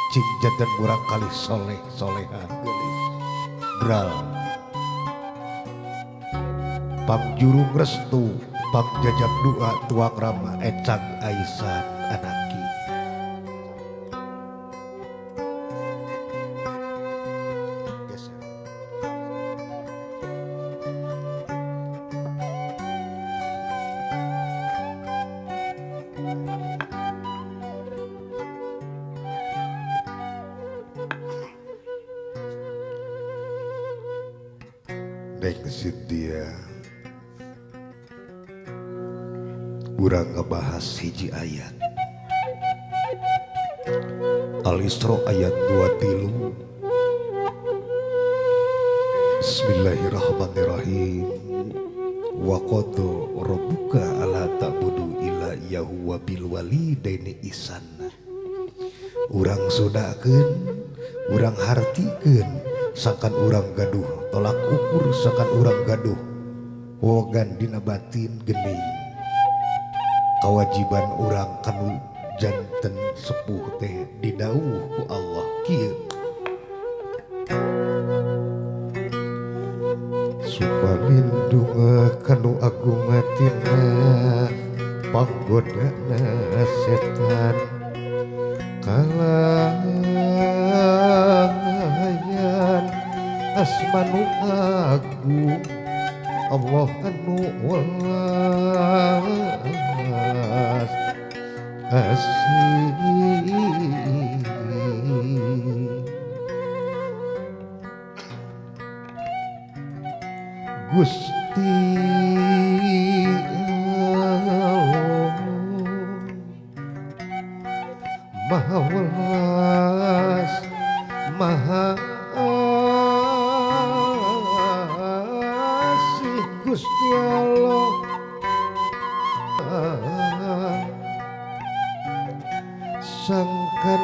cing janten murang kali soleh soleha geulis bral pangjurung restu pangjajab doa tuang rama ecang aisan anaki Neng Cynthia urang ngebahas hiji ayat Al-Isra ayat 23 Bismillahirrahmanirrahim wa qada rabbuka alla ta'budu illa iyyahu wa bil walidaini ihsana urang sudakeun urang hartikeun sangkan urang gaduh tolak ukur sangkan urang gaduh wogan dina batin geuning kewajiban urang kanu janten sepuh teh didawuh ku Allah kieu supamindunga kanu agung atina panggodana setan kalayan asmanu agung Allah anu welas asih Gusti Allah Maha welas Maha asih Gusti Allah sangkan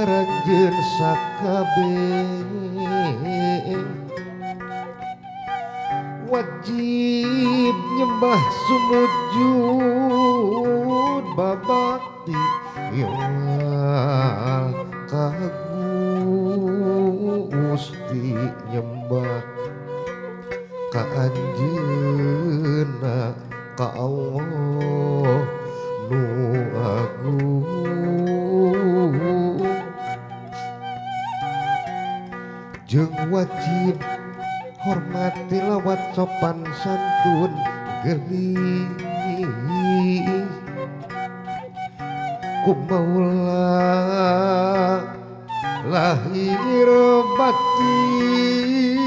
ranjeun sakabeh wajib nyembah sumujud babakti ya ka Gusti nyembah ka anjeunna ka Allah nu agung jeung wajib hormati lawat sopan santun gelis ku maula lahir batin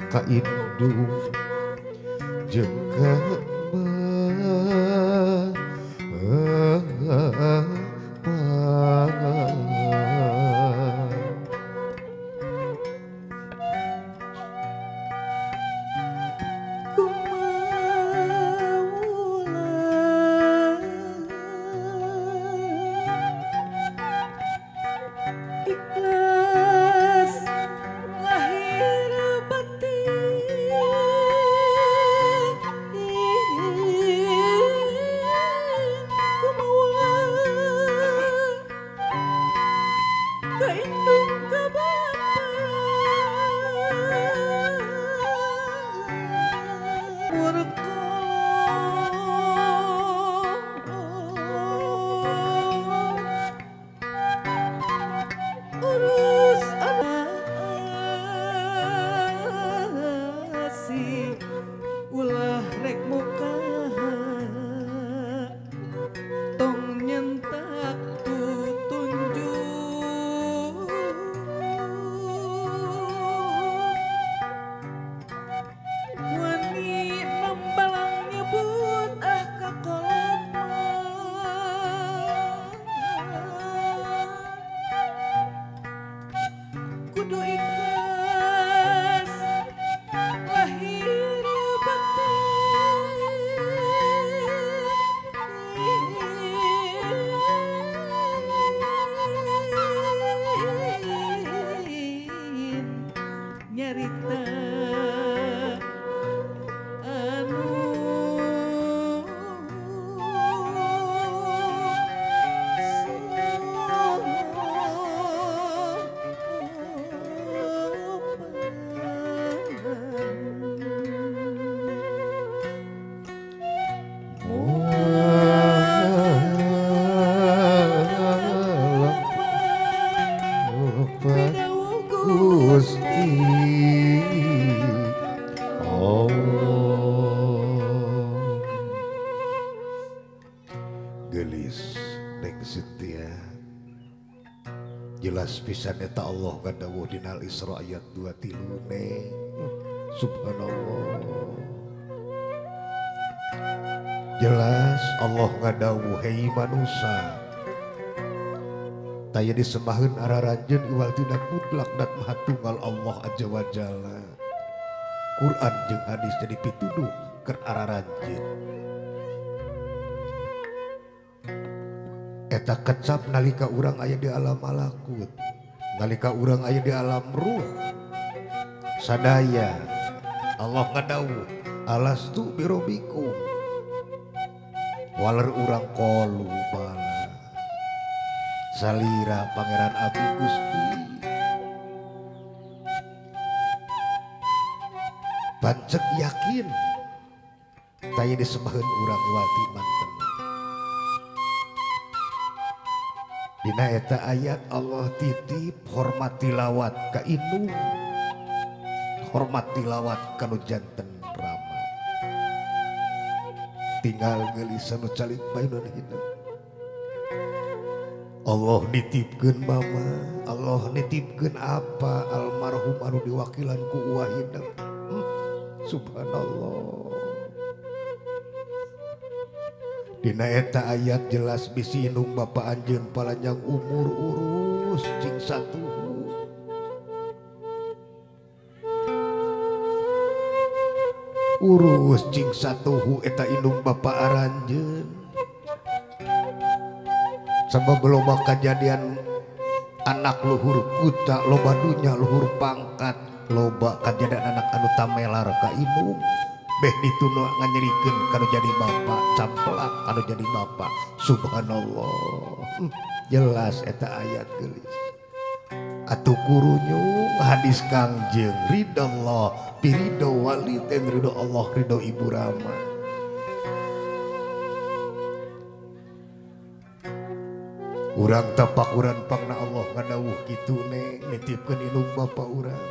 ka indung jeung ka kudu ikhlas lahir batin nyarita anu Gusti Oh gelis neng setia jelas pisan eta Allah kadawuh dina Al-Isra ayat 23 neng subhanallah jelas Allah ngadawuh hei manusia taya disembaheun araranjeun iwal tindak mutlak dan maha tunggal Allah Azza wa Jalla Quran jeung hadis jadi pituduh keur araranjeun eta kecap nalika urang aya di alam malakut nalika urang aya di alam ruh sadaya Allah ngadawuh alastu birobikum waler urang qalu bala salira pangeran abdi Gusti bancek yakin taya disembaheun urang wati manten dina eta ayat Allah titip hormat tilawat ka indung hormat tilawat kanu janten rama tinggal geus anu calik baeun hidup Allah nitipkeun mama Allah nitipkeun apa almarhum anu diwakilan ku uwah hidup subhanallah dina eta ayat jelas bisi indung bapa anjeun palanjang umur urus cing satuhu urus cing satuhu eta indung bapa aranjeun sebab loba kejadian anak luhur kuta loba dunya luhur pangkat loba kejadian anak anu tamelar ka indung beh dituna nganyerikeun kanu jadi bapa camplak anu jadi bapa subhanallah jelas eta ayat geulis atuh kurunya hadis Kangjeng ridallah pirido waliden ridho Allah ridho ibu Rama urang tapakuran pangna Allah ngadawuh kitu neng nitipkeun indung bapa urang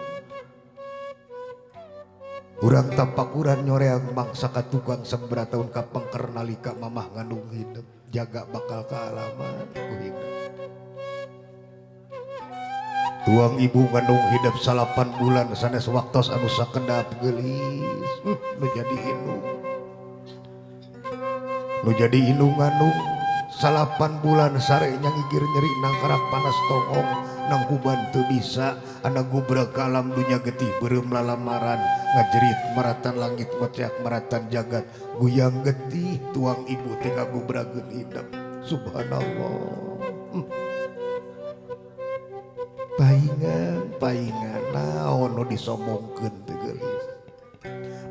tapakuran nyoreang mangsa ka tukang sabaraha taun ka pengker nalika mamah ngandung hidup jaga bakal kaalaman ku hidup tuang ibu ngandung hidup 8 bulan sanes waktos anu sakedap geulis nu jadi indung ngandung 8 bulan sare nyangigir nyeri nang karak panas tongong nang kuban teu bisa anak gubrak ka alam dunya getih beureum lalamaran ngajerit maratan langit ngocek maratan jagat guyang getih tuang ibu teh ngagubrageun hidup subhanallah paingan naon nu disombongkeun teh geulis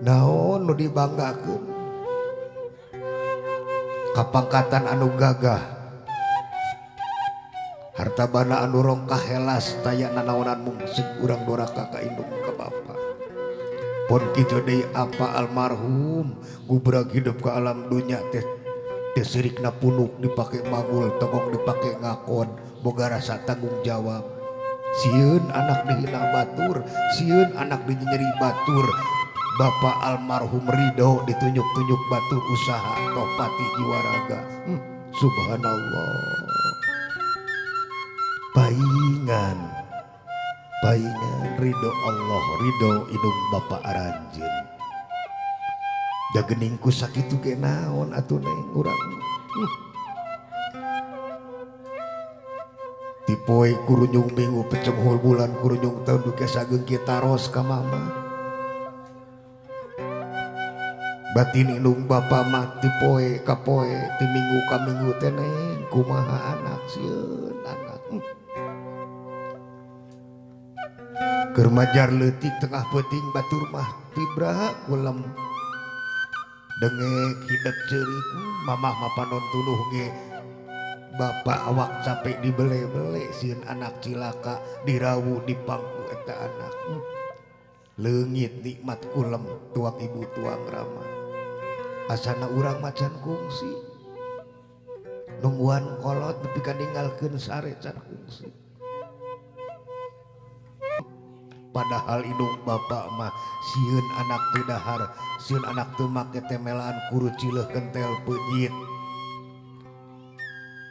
naon nu dibanggakeun kapangkatan anu gagah harta bana anu rongkah helas taya nanaonan mungsik urang doraka ka indung ka bapa pon kitu deui apa almarhum gubrag hidup ke alam dunya teh sirikna punuk dipake magul tongong dipake ngakon boga rasa tanggung jawab sieun anak dihina batur sieun anak dinyeri batur Bapak almarhum ridho ditunjuk-tunjuk batu usaha topati jiwa raga subhanallah paingan ridho Allah ridho indung Bapak aranjeun da geningku sakitu ge naon atuh neng urang Tipoe kurunyung minggu pecenghul bulan kurunyung tahun duke sageng kita ros ka mama batin indung bapa mati poe ka poe ti minggu ka minggu teneng kumaha anak sieun anak keur majar leutik tengah peuting batur mah tibraha kulam dengek hidup ceurik mamah mah panon tuluh ge bapak awak capek dibele-bele sieun anak cilaka dirawu di pangku eta anak leungit nikmat kulam tuang ibu tuang rama asana urang macan kungsi nungguan kolot nepi ka ninggalkeun sare can kungsi padahal indung bapak mah sieun anak teu dahar sieun anak teu make temelaan kuru cileuh kentel peujit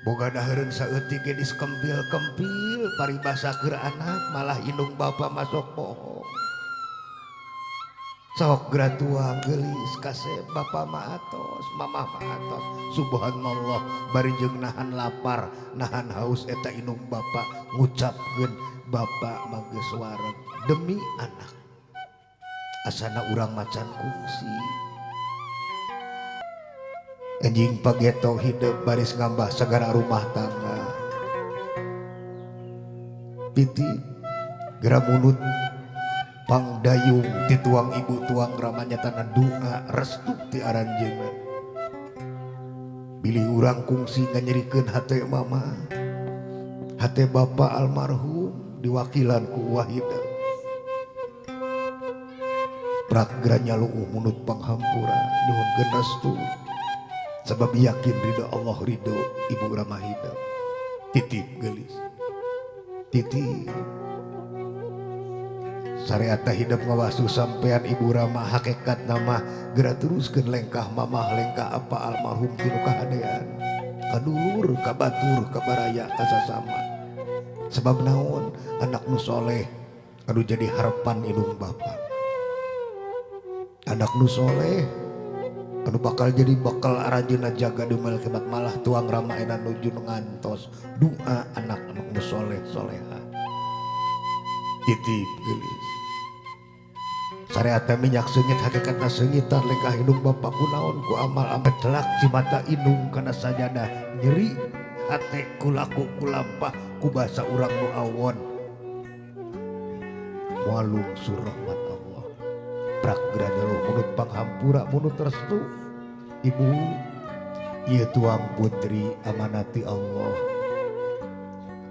boga dahareun saeutik ge diskempil-kempil paribasa keur anak malah indung bapak masuk bohong sok gratuang gelis kasep bapak mah atos mamah mah atos subhanallah bari jeung nahan lapar nahan haus eta indung bapak ngucapkeun bapak mah geus wareg demi anak asana urang macan kungsi anjing pageto hidup baris ngambah segala rumah tangga piti gera munut pangdayung ti tuang ibu tuang ramanya tanah doa restu ti aranjeunna bilih urang kungsi nganyerikeun hate mama hate bapa almarhum diwakilan ku wahida pragra nyaluuh munut panghampura nyuhunkeun restu sebab yakin ridho Allah ridho ibu Ramahida titip gelis titip syariat hidup ngawasu sampean ibu Rama hakikat nama gera teruskeun lengkah mamah lengkah apa almarhum tinu kahadean kadulur kabatur kabaraya kasasama sebab naon anak nu soleh anu jadi harapan indung bapak anak nu soleh anu bakal jadi bakal arajuna jaga dumel kebat malah tuang Rama edan nuju ngantos doa anak-anak nu soleh soleha titip gelis syariat minyak seungit hakikatna seungitan lengkah indung bapak kunaon ku amal amet telak cimata indung kana sajadah nyeri hate kulaku kulampah ku basa urang nu awon walung surahmat Allah pragra jaluh munut panghampura munut restu ibu ieu tuang putri amanati Allah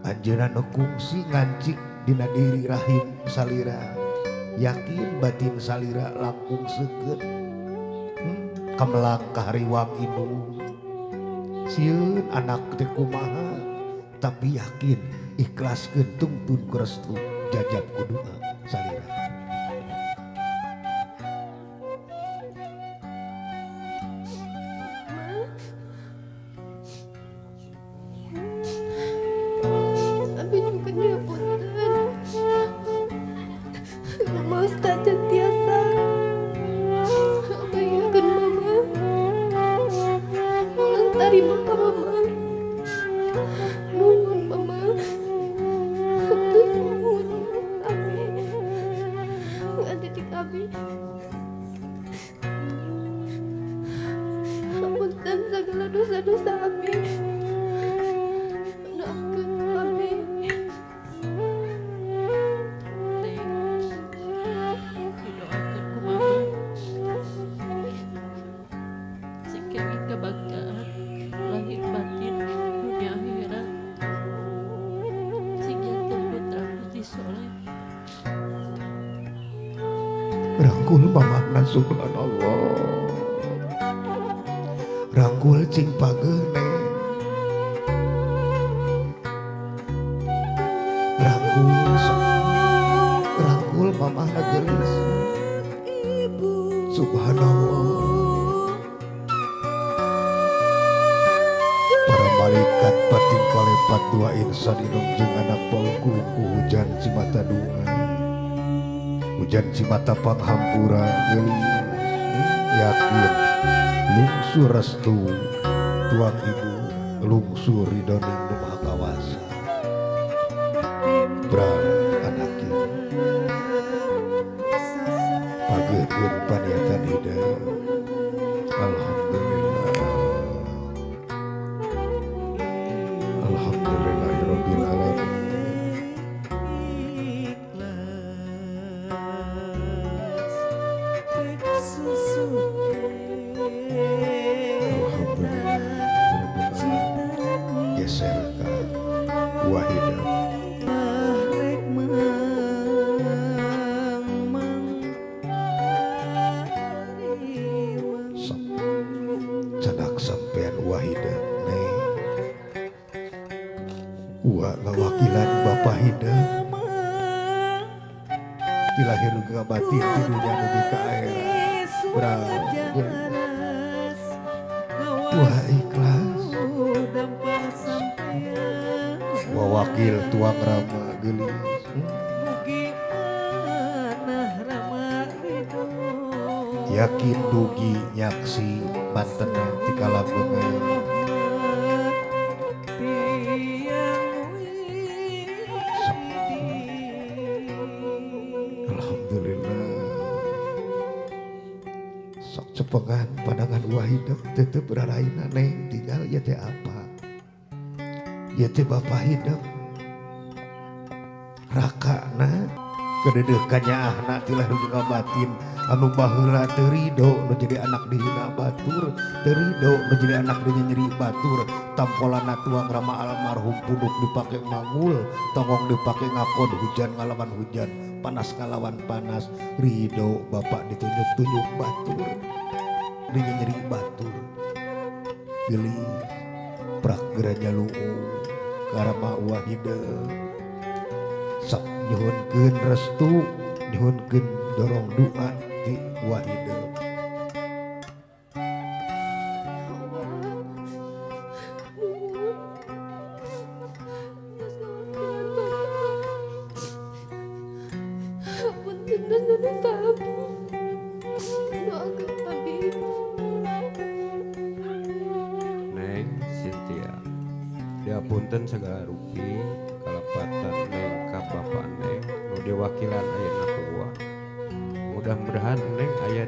anjeunna nu kungsi ngancik dina diri rahim salira yakin batin salira langkung seukeut kamelang kahariwang indung sieun anak teh kumaha tapi yakin ikhlaskeun tungtun ku restu jajab ku doa salira Abi juga dia punten. Mama Ustaz Jantiasa. Bayakan mama. Ulang tarima mama. Nuhun mama. Nuhun Abi. Adik Abi. Ampunten segala dosa-dosa Abi. Maafkan Abi. Didoakan ku mama sing kenging kabanggaan lahir batin dunia akhirat sing janten putra putri soleh rangkul mamahna subhanallah rangkul cing pageune rangkul mamahna gelis subhanallah para malaikat pating kalepat dua insan inung jeung anak bangku ku hujan cimata doa hujan cimata panghampura gelis yakin lungsur restu tuang ibu lungsur ridhoning nu maha kawasa Nyuhunkeun paniatan hidup. Alhamdulillah. Alhamdulillahirabbil alamin. Alhamdulillahirabbil alamin. Geser ka Wahidah. Cadak sampean Wahidah neng. Wa ngawakilan Bapak Hidah. Dilahir ke batin di dunia dugi ke akhirat. Berangkat. Wah ikhlas. Wa wakil tuang rama gelis. Yakin dugi nyaksi bantena tikala beungeut. Alhamdulillah. Sok cepengan pandangan Wahidah tetep raraina neng tinggal ya teh apa? Ya teh Bapak Hidup. Rakana kededeukannya ahna tilah dugi ka batin anu baheula teu ridho nu jadi anak dihina batur, teu ridho nu jadi anak dinya nyeri batur, tampolana tuang rama almarhum puduk dipake mangul, tongong dipake ngakod hujan ngalawan hujan, panas ngalawan panas, ridho bapak ditunjuk-tunjuk batur, dinya nyeri batur. Pilih prak geranya lu'u karama Wahidah. Sok nyuhunkeun restu, nyuhunkeun dorong doa ti Wahidah. Neng Cynthia, diapunten segala rugi kalepatan neng ka bapak neng nu diwakilan ayeuna kuwa. Mudah-mudahan neng aya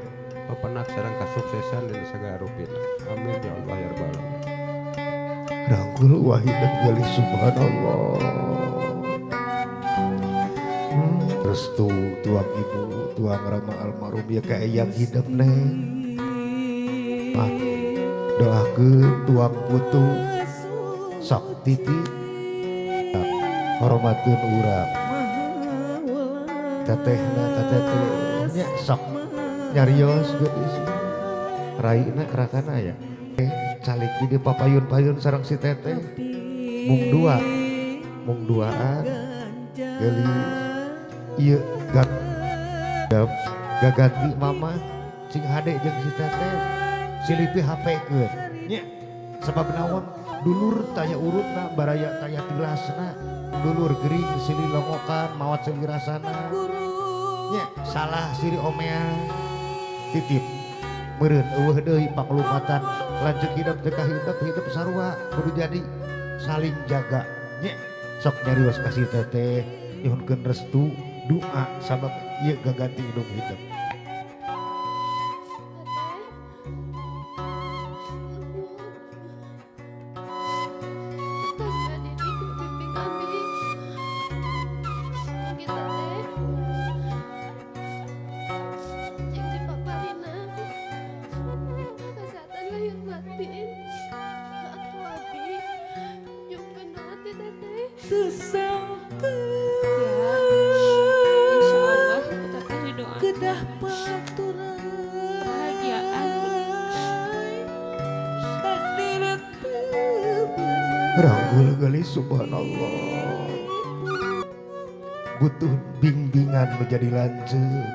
papanak sareng kasuksesan dan segala rupina. Amin ya Allah ya rabbal alamin. Rangkul Wahidah gali subhanallah. Restu tuang ibu, tuang rama almarhum ya kayak yang hidup neng. Doakeun tuang putu sok titi hormateun urang. Tetehna tetehnya sok nyarios geus. Raina rakana ya. Calik di papayun-payun sareng si teteh. Mung duaan. Geulis. Ieu gaganti mama cing hade jeung si teteh. Silipi HP-keun nya sabab naon dulur taya urutna baraya taya tilasna dulur gering sili longokan mawat sili rasana nya salah siri omea titip meureun eueuh deui paklumatan lanjut hidup teu hidup sarua kudu jadi saling jaga nya sok nyarios kasih teteh nyuhunkeun restu doa sabab ieu gaganti hidup hidup. Insya Allah kita kasih doa kebahagiaan. Rangkul gali subhanallah. Butuh bimbingan menjadi lanceuk.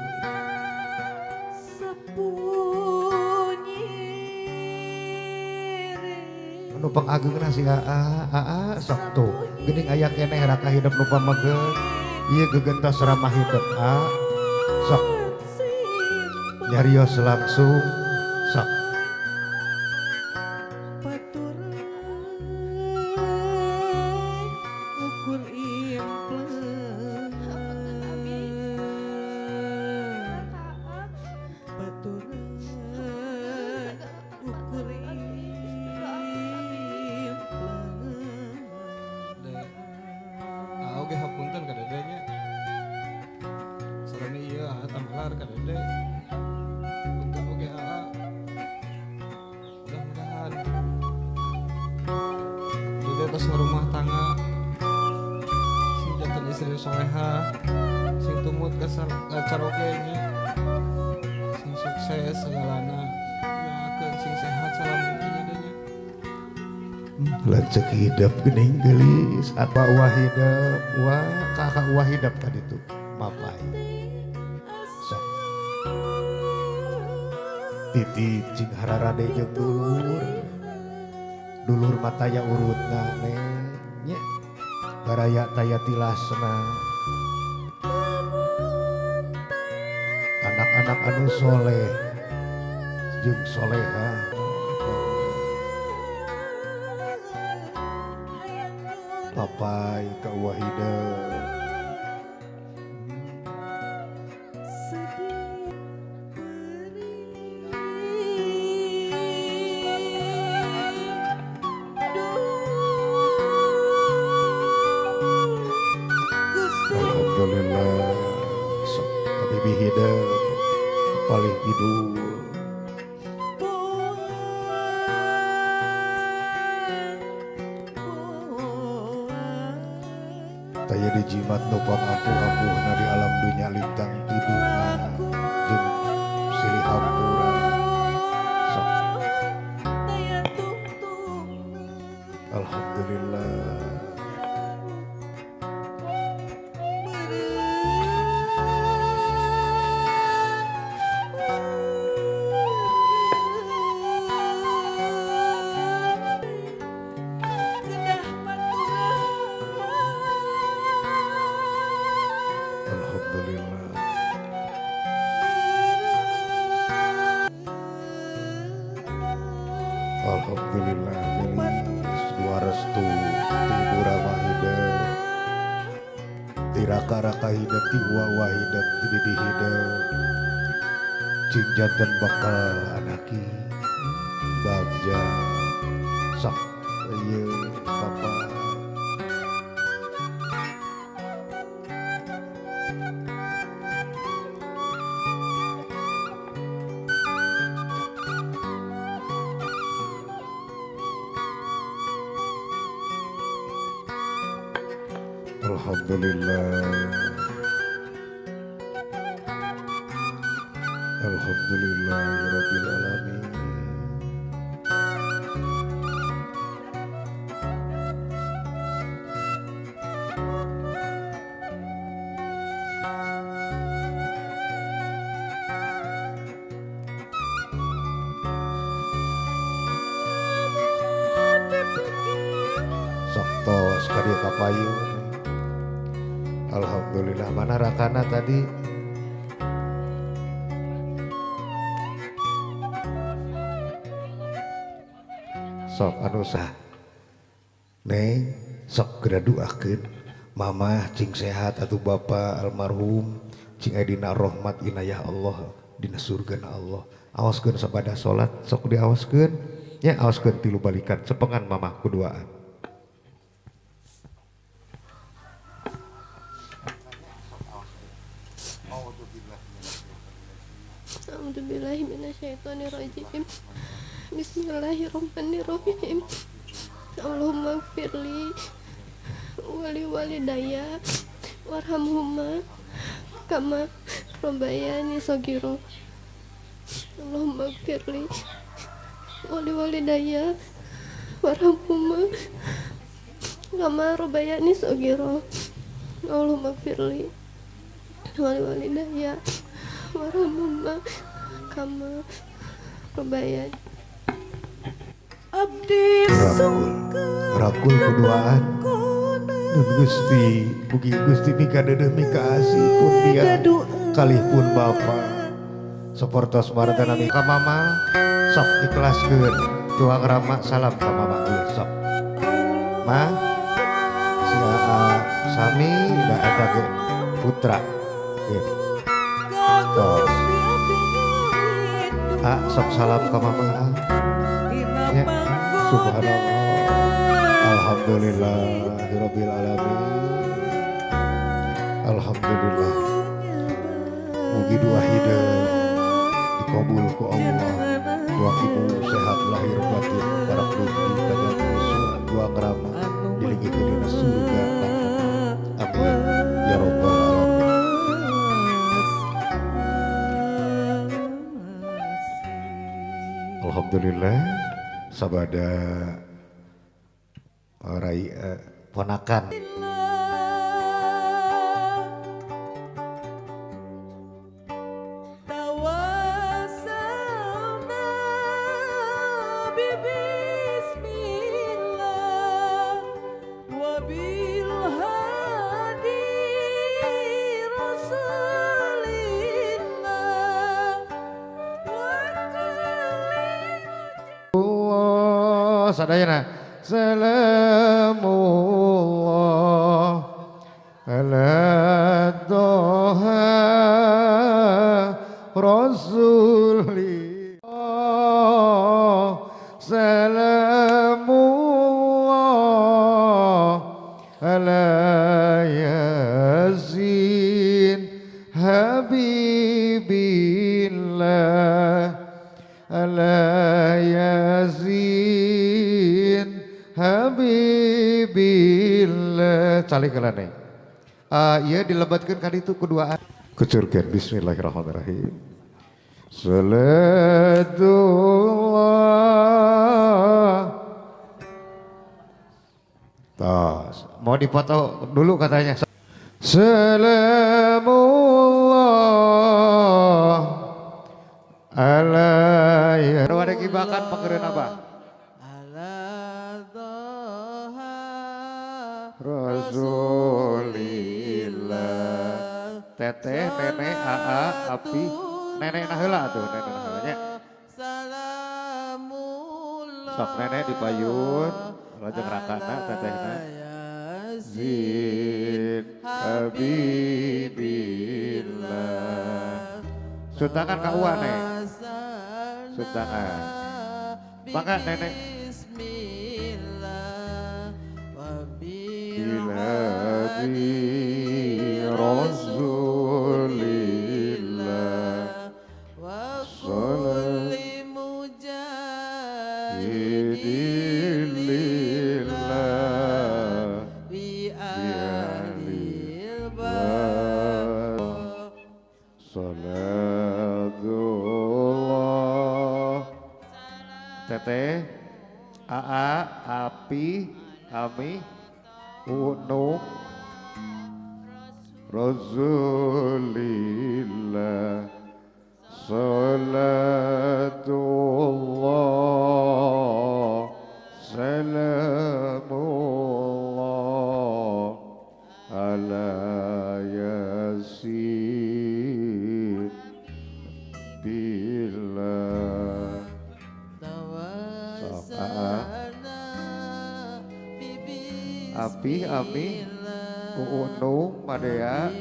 Anu pangageungna si Aa sok tuh. Geuning aya keneh raka hidup nu pamageun. Ieu gegentos ramah hidup sok. Nyarios langsung sok. sabar kan Dede untuk oke AA mudah-mudahan Dede tos rumah tangga sing jantan istri soleha sing tumut kacarogenya sing sukses segalana doakeun sing sehat salam mungkinnya denya Lanjut hidup gening gelis apa wahidap wah kakak wahidap tadi tuh mapai sok titip cing hararade jeung dulur mataya urutna nya baraya taya tilasna anak-anak anu soleh jeung soleha papai ka wahidap Alhamdulillah sok habibi hidup paling idul taya dijimat nupang ampuh-ampuhna di alam dunia lintang tidurna jeung silih hampura sok Alhamdulillah Alhamdulillah Alhamdulillah gelis dua restu tibura wahidap tiraka-raka hidup tiwa wahidap tibibi hidup cing jantan bakal anaki bagja sak ieu papa Alhamdulillah Alhamdulillahirabbil alamin sok tos ka dieu kapayun Alhamdulillah mana rakana tadi sok anu sah Neng sok geura duakeun mamah cing sehat atuh bapa almarhum cing aya dina rahmat inayah Allah dina surgana Allah awaskeun sabada salat sok diawaskeun nya awaskeun tilu balikan sepengan mamah kuduaan A'udzubillahi minasyaitonirrajim. Bismillahirrahmanirrahim. Allahumma gfirli wali walidayya warhamhuma kama rabbayani shaghira. Allahumma gfirli wali walidayya warhamhuma kama rabbayani shaghira. Allahumma gfirli wali walidayya warhamhuma kama rabbayani. Rakul kuduaan Nun Gusti Mugi Gusti mika dedeh mika asih pun dia kalih pun bapa sapertos maradana mika mama sok ikhlaskeun tuang rama salam ka mama ieu sok ma sia sami da eta ge putra ieu tos sok salam ka mama ya subhanallah alhamdulillah rabbil alamin alhamdulillah Mugi doa hidup dikabul ku Allah. Doa ibu sehat lahir batin, barang dugi kajang musuh, doa ngerama dilingi ke dina surga. Amin ya rabbal alamin. Alhamdulillah sabada rai ponakan sadayana salamullah ala doha rasulillah salamullah ala yasin habibillah ala yasin habibillah calik kelane iya dilebatkan kali itu keduaan kecurkan bismillahirrahmanirrahim salatullah tas mau dipoto dulu katanya salamullah ala ya ada kibakan pengereun apa Rasulillah teteh nenek aa api nenek nah heula tuh nenek nah heula nya sok nenek dipayun lajeng rakana tetehna zin habibillah suntangan ka uwa nek suntangan maka nenek Nabi Rasulillah Salam mujahidillah bi'alil Salatullah teteh aa api ami Unuk Rasulillah Salatullah Salamullah Ala Yasin Billah Api, Ami, Uunu, Madea,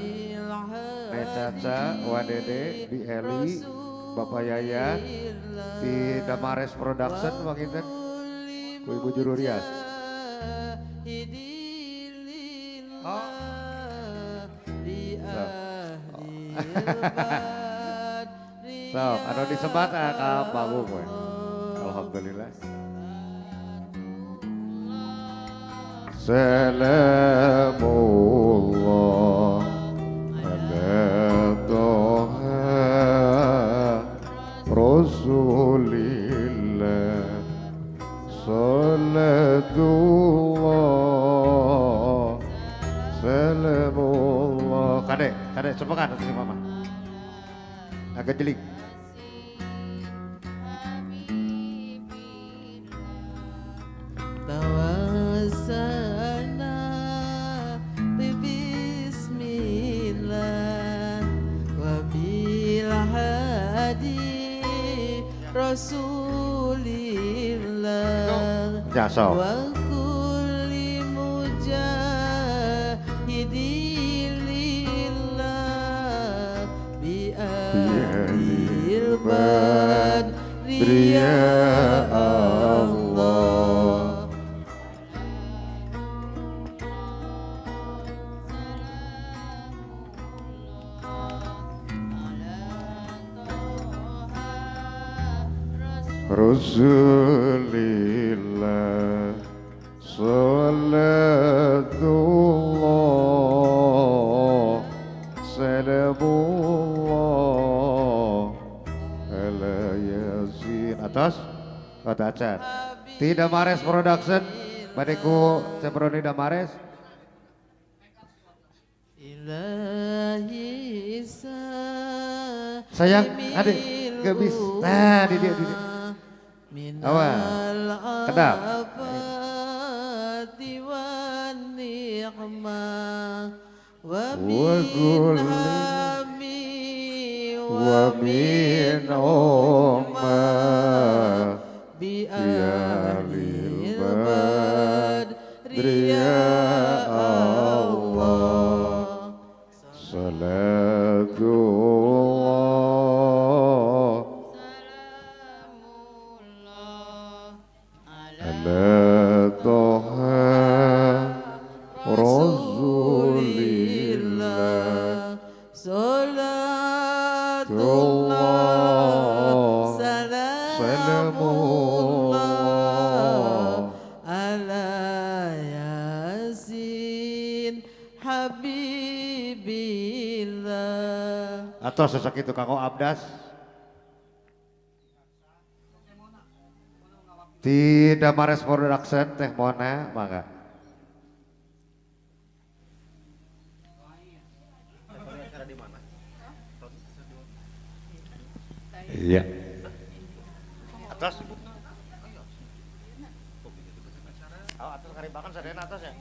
Necaca, Wadede, di Eli, Bapak Yayan, di Damares Production, Bang Inten, ku Ibu Juru Rias. Oh. So, anu disebat ka panggung we. Alhamdulillah. Salamullah ala Toha Rasulillah Salatullah Salamullah Kadek, semangat si mama agak jelik Rasulillah wa kulli mujahidillah bi alil badri ya Allah. Rasulillah Salatullah Salamullah Ala Yasin. Atas kata acan Tidak Mares Production Badiku Seproni Damares Ilahi sayang adik gak bisa nah di dia awas kedap wa min ummah bi'alil badri ya Allah salatullah ala toha Rasulillah Salatullah Salamullah ala Yasin Habibillah. Atau sosok itu Kang Abdas Tidak Mares Production Teh Mona mangga iya atas atas karimbakan sadayana atas ya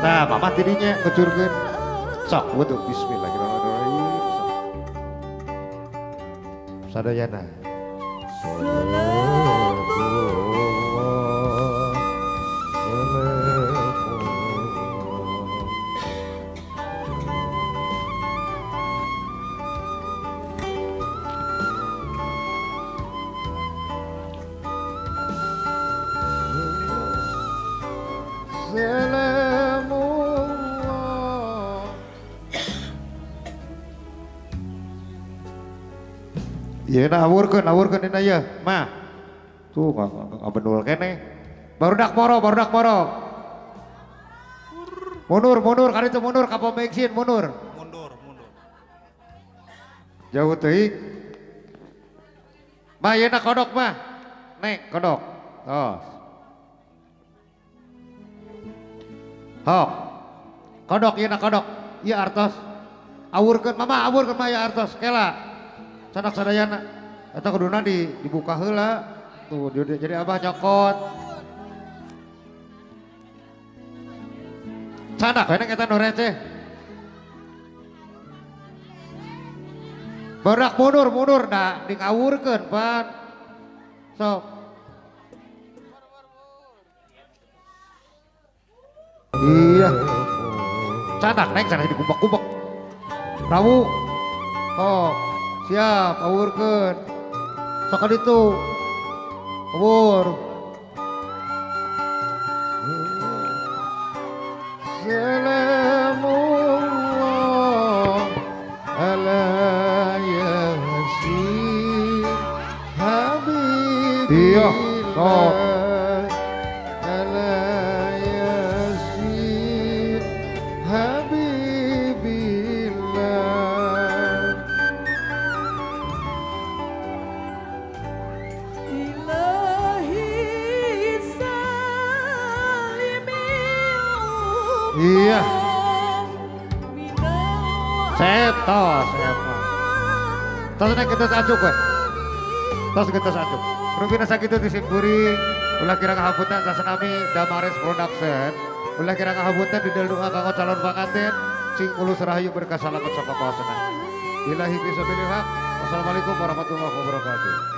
Nah, mama tidinya ngecurkeun. Sok wudu bismillahirrahmanirrahim. Sadayana. Iya awurkeun dina ya, mah. Tuh ngabenul kene. Barudak moro. Mundur, kali itu mundur ka pom bensin, mundur. Jauh teuing. Mah yeuna kodok mah. Nek kodok. Tos. Hok. Kodok yeuna kodok. Ieu artos. Awurkeun mah ya artos kela. Sanak sadayana eta kuduna dibuka heula tuh jadi abah nyokot sanak eneng eta nu receh barudak mundur da dingawurkeun pan sok iya sanak neng sana dikumbak-kumbak Prawu oh siap, awurkeun. Sok ditu. Awur. Salamullah ala yasin habibillah. Ilahi salimi Iya. Setos emang. Tos nek kita sajuk we. Tos kita sajuk. Rubina sakitu disimpuri ulah kira ngahapunten sasanami Damares Production. Ulah kira ngahapunten di doa kanggo calon panganten sing ulus rahayu berkah salamet saka pasangan. Ilahi fisabilillah. Wassalamualaikum warahmatullahi wabarakatuh.